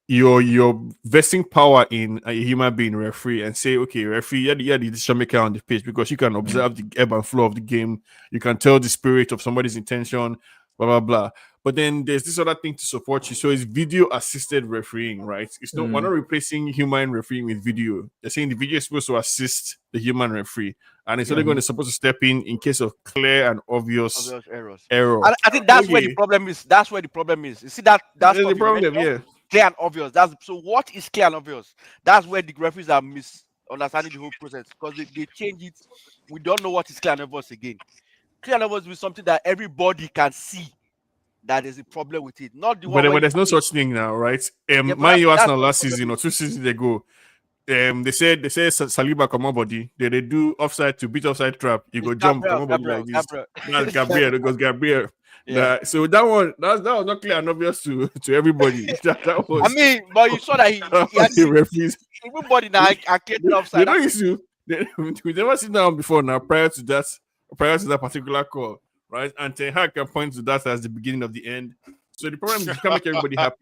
D: you're vesting power in a human being, referee, and say, okay, referee, you're the decision maker on the pitch, because you can observe the ebb and flow of the game. You can tell the spirit of somebody's intention, blah blah blah. But then there's this other thing to support you. So it's video assisted refereeing, right? It's not we're not replacing human refereeing with video. They're saying the video is supposed to assist the human referee, and it's only going to supposed to step in case of clear and obvious errors. And
E: I think that's where the problem is. That's where the problem is. You see that's
D: the problem. Yeah,
E: clear and obvious. So what is clear and obvious? That's where the referees are misunderstanding the whole process, because they change it. We don't know what is clear and obvious again. Clear and obvious is something that everybody can see. That is a problem with it. Not the one.
D: But there's no such thing now, right? Man U Arsenal last season or 2 seasons ago, they said Saliba come on body. They do offside to beat offside trap. You go jump come on body like this. That's Gabriel. It goes Gabriel. Yeah. So that was not clear and obvious to everybody. That was.
E: I mean, but you saw that he
D: refused.
E: Everybody now I can't offside.
D: We never seen that before now. Prior to that particular call. Right, and Ten Hag can point to that as the beginning of the end. So the problem is you can't make everybody happy.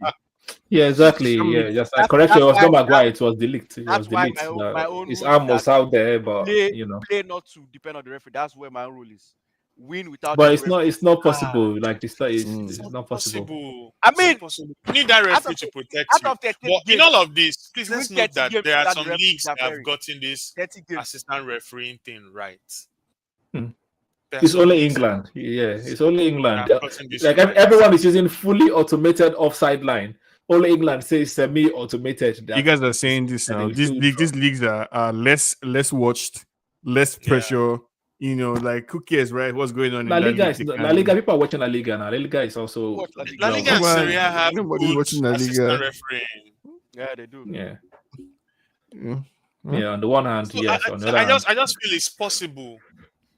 A: Yeah, exactly. Yeah, just correct you. It was not Maguire. It was delete. His arm was out there, but
E: play not to depend on the referee. That's where my rule is. win without.
A: But
E: this referee.
A: it's not possible. Like it's not possible.
E: I
C: It's
E: mean,
C: not possible. You need that referee to protect
E: out
C: you.
E: of 30
C: But in
E: games,
C: all of this, please
E: you
C: let's
E: win
C: note
E: 30
C: that
E: games
C: there are
E: without
C: some
E: the referee
C: leagues that have
E: interfering.
C: gotten this
E: 30 games.
C: assistant refereeing thing right.
A: Hmm.
C: There are
A: It's
C: some
A: only
C: leagues
A: England. Yeah, it's only
C: that
A: England.
C: have gotten this
A: Like
C: right.
A: everyone is using fully automated offside line. Only England says semi-automated.
D: You guys are saying this now. These leagues are less watched, less
C: Yeah.
D: pressure. You know, like who cares, right? What's going on
A: La
D: in that
A: Liga
D: league?
A: is La Liga. People are watching La Liga now. La Liga is also
E: Watch La Liga.
C: La Liga and
D: Well,
C: Serie A have
D: nobody's
C: good
D: watching La Liga.
C: assistant refereeing.
E: Yeah, they do.
A: yeah.
D: Yeah.
A: Yeah, on the one hand,
C: So
A: yes. On the other
C: I
A: hand,
C: just feel it's possible.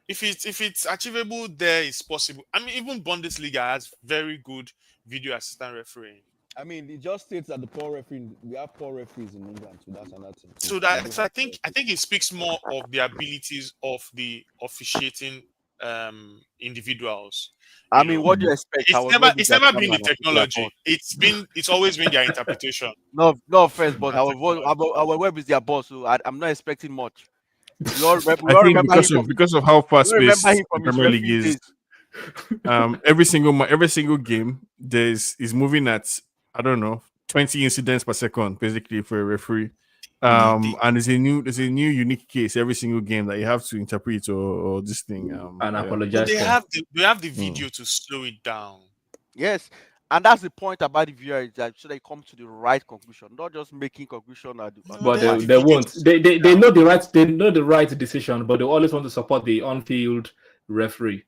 C: If it's achievable, there it's possible. I mean, even Bundesliga has very good video assistant refereeing.
F: I mean, it just states that we have poor referees in England, so that's another thing.
C: So I think it speaks more of the abilities of the officiating individuals.
E: I
C: You
E: mean,
C: know,
E: what do you expect?
C: it's never been the technology. It's always been their interpretation.
E: No offense, but our web is their boss, so I'm not expecting much. We all
D: I think
E: remember him
D: because of how fast
E: we
D: paced
E: remember him
D: the
E: from his
D: Premier League
E: referee
D: is.
E: days.
D: Every single game is moving at, I don't know, 20 incidents per second basically for a referee. And there's a new unique case every single game that you have to interpret or this thing.
A: and
D: yeah.
A: apologize.
C: They
A: for.
C: have the video to slow it down.
E: Yes, and that's the point about the VR is that so they come to the right conclusion, not just making conclusion at the.
A: But
C: have the
A: they
C: video
A: won't.
C: to
A: They
C: slow it
A: they
C: down.
A: know the right decision, but they always want to support the on-field referee.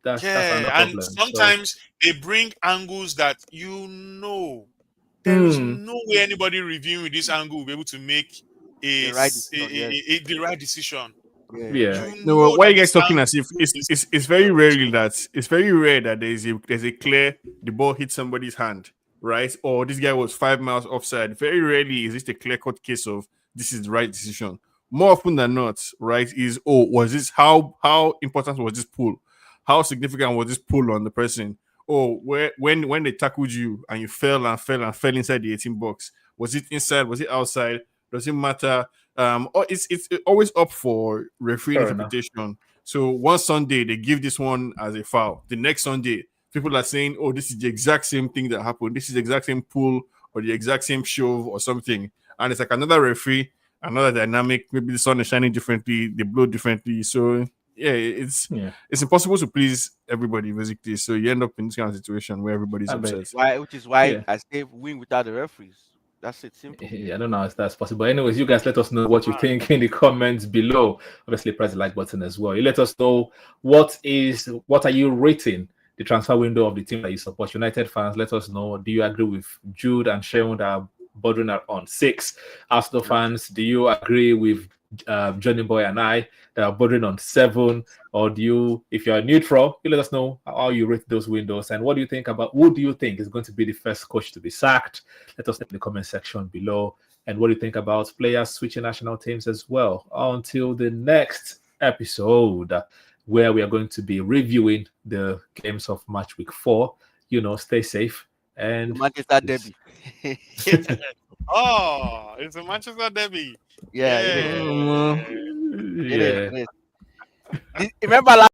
A: That's another
C: and
A: problem.
C: sometimes they bring angles that there is no way anybody reviewing this angle will be able to make
E: The right decision,
C: the right decision.
A: Yeah.
D: No, why are
C: that
D: you guys
C: this
D: talking
C: angle
D: as if
C: is-
D: it's very rarely that it's very rare that there's a clear the ball hit somebody's hand, right? Or this guy was 5 miles offside. Very rarely is this a clear cut case of this is the right decision. More often than not, right, is was this how important was this pull? How significant was this pull on the person? Or when they tackled you and you fell inside the 18 box, was it inside? Was it outside? Does it matter? Or it's always up for referee
A: Fair
D: interpretation. So one Sunday they give this one as a foul. The next Sunday, people are saying, "Oh, this is the exact same thing that happened. This is the exact same pull or the exact same shove or something." And it's like another referee, another dynamic. Maybe the sun is shining differently, they blow differently. So yeah, it's impossible to please everybody basically. So you end up in this kind of situation where everybody's upset.
E: Which is why I say win without the referees. That's it, simple.
A: Yeah, I don't know if that's possible. Anyways, you guys let us know what you think in the comments below. Obviously, press the like button as well. You let us know what are you rating the transfer window of the team that you support. United fans, let us know. Do you agree with Jude and Sharon that are bordering on 6? Arsenal fans, do you agree with Johnny Boy and I that are bordering on 7? Or do you, if you're neutral, you let us know how you rate those windows and what do you think about who do you think is going to be the first coach to be sacked? Let us know in the comment section below. And what do you think about players switching national teams as well? Until the next episode, where we are going to be reviewing the games of match week 4. Stay safe and
E: The Manchester derby.
C: Oh, it's a Manchester derby.
E: Yeah.
A: yeah.
E: It is. Remember last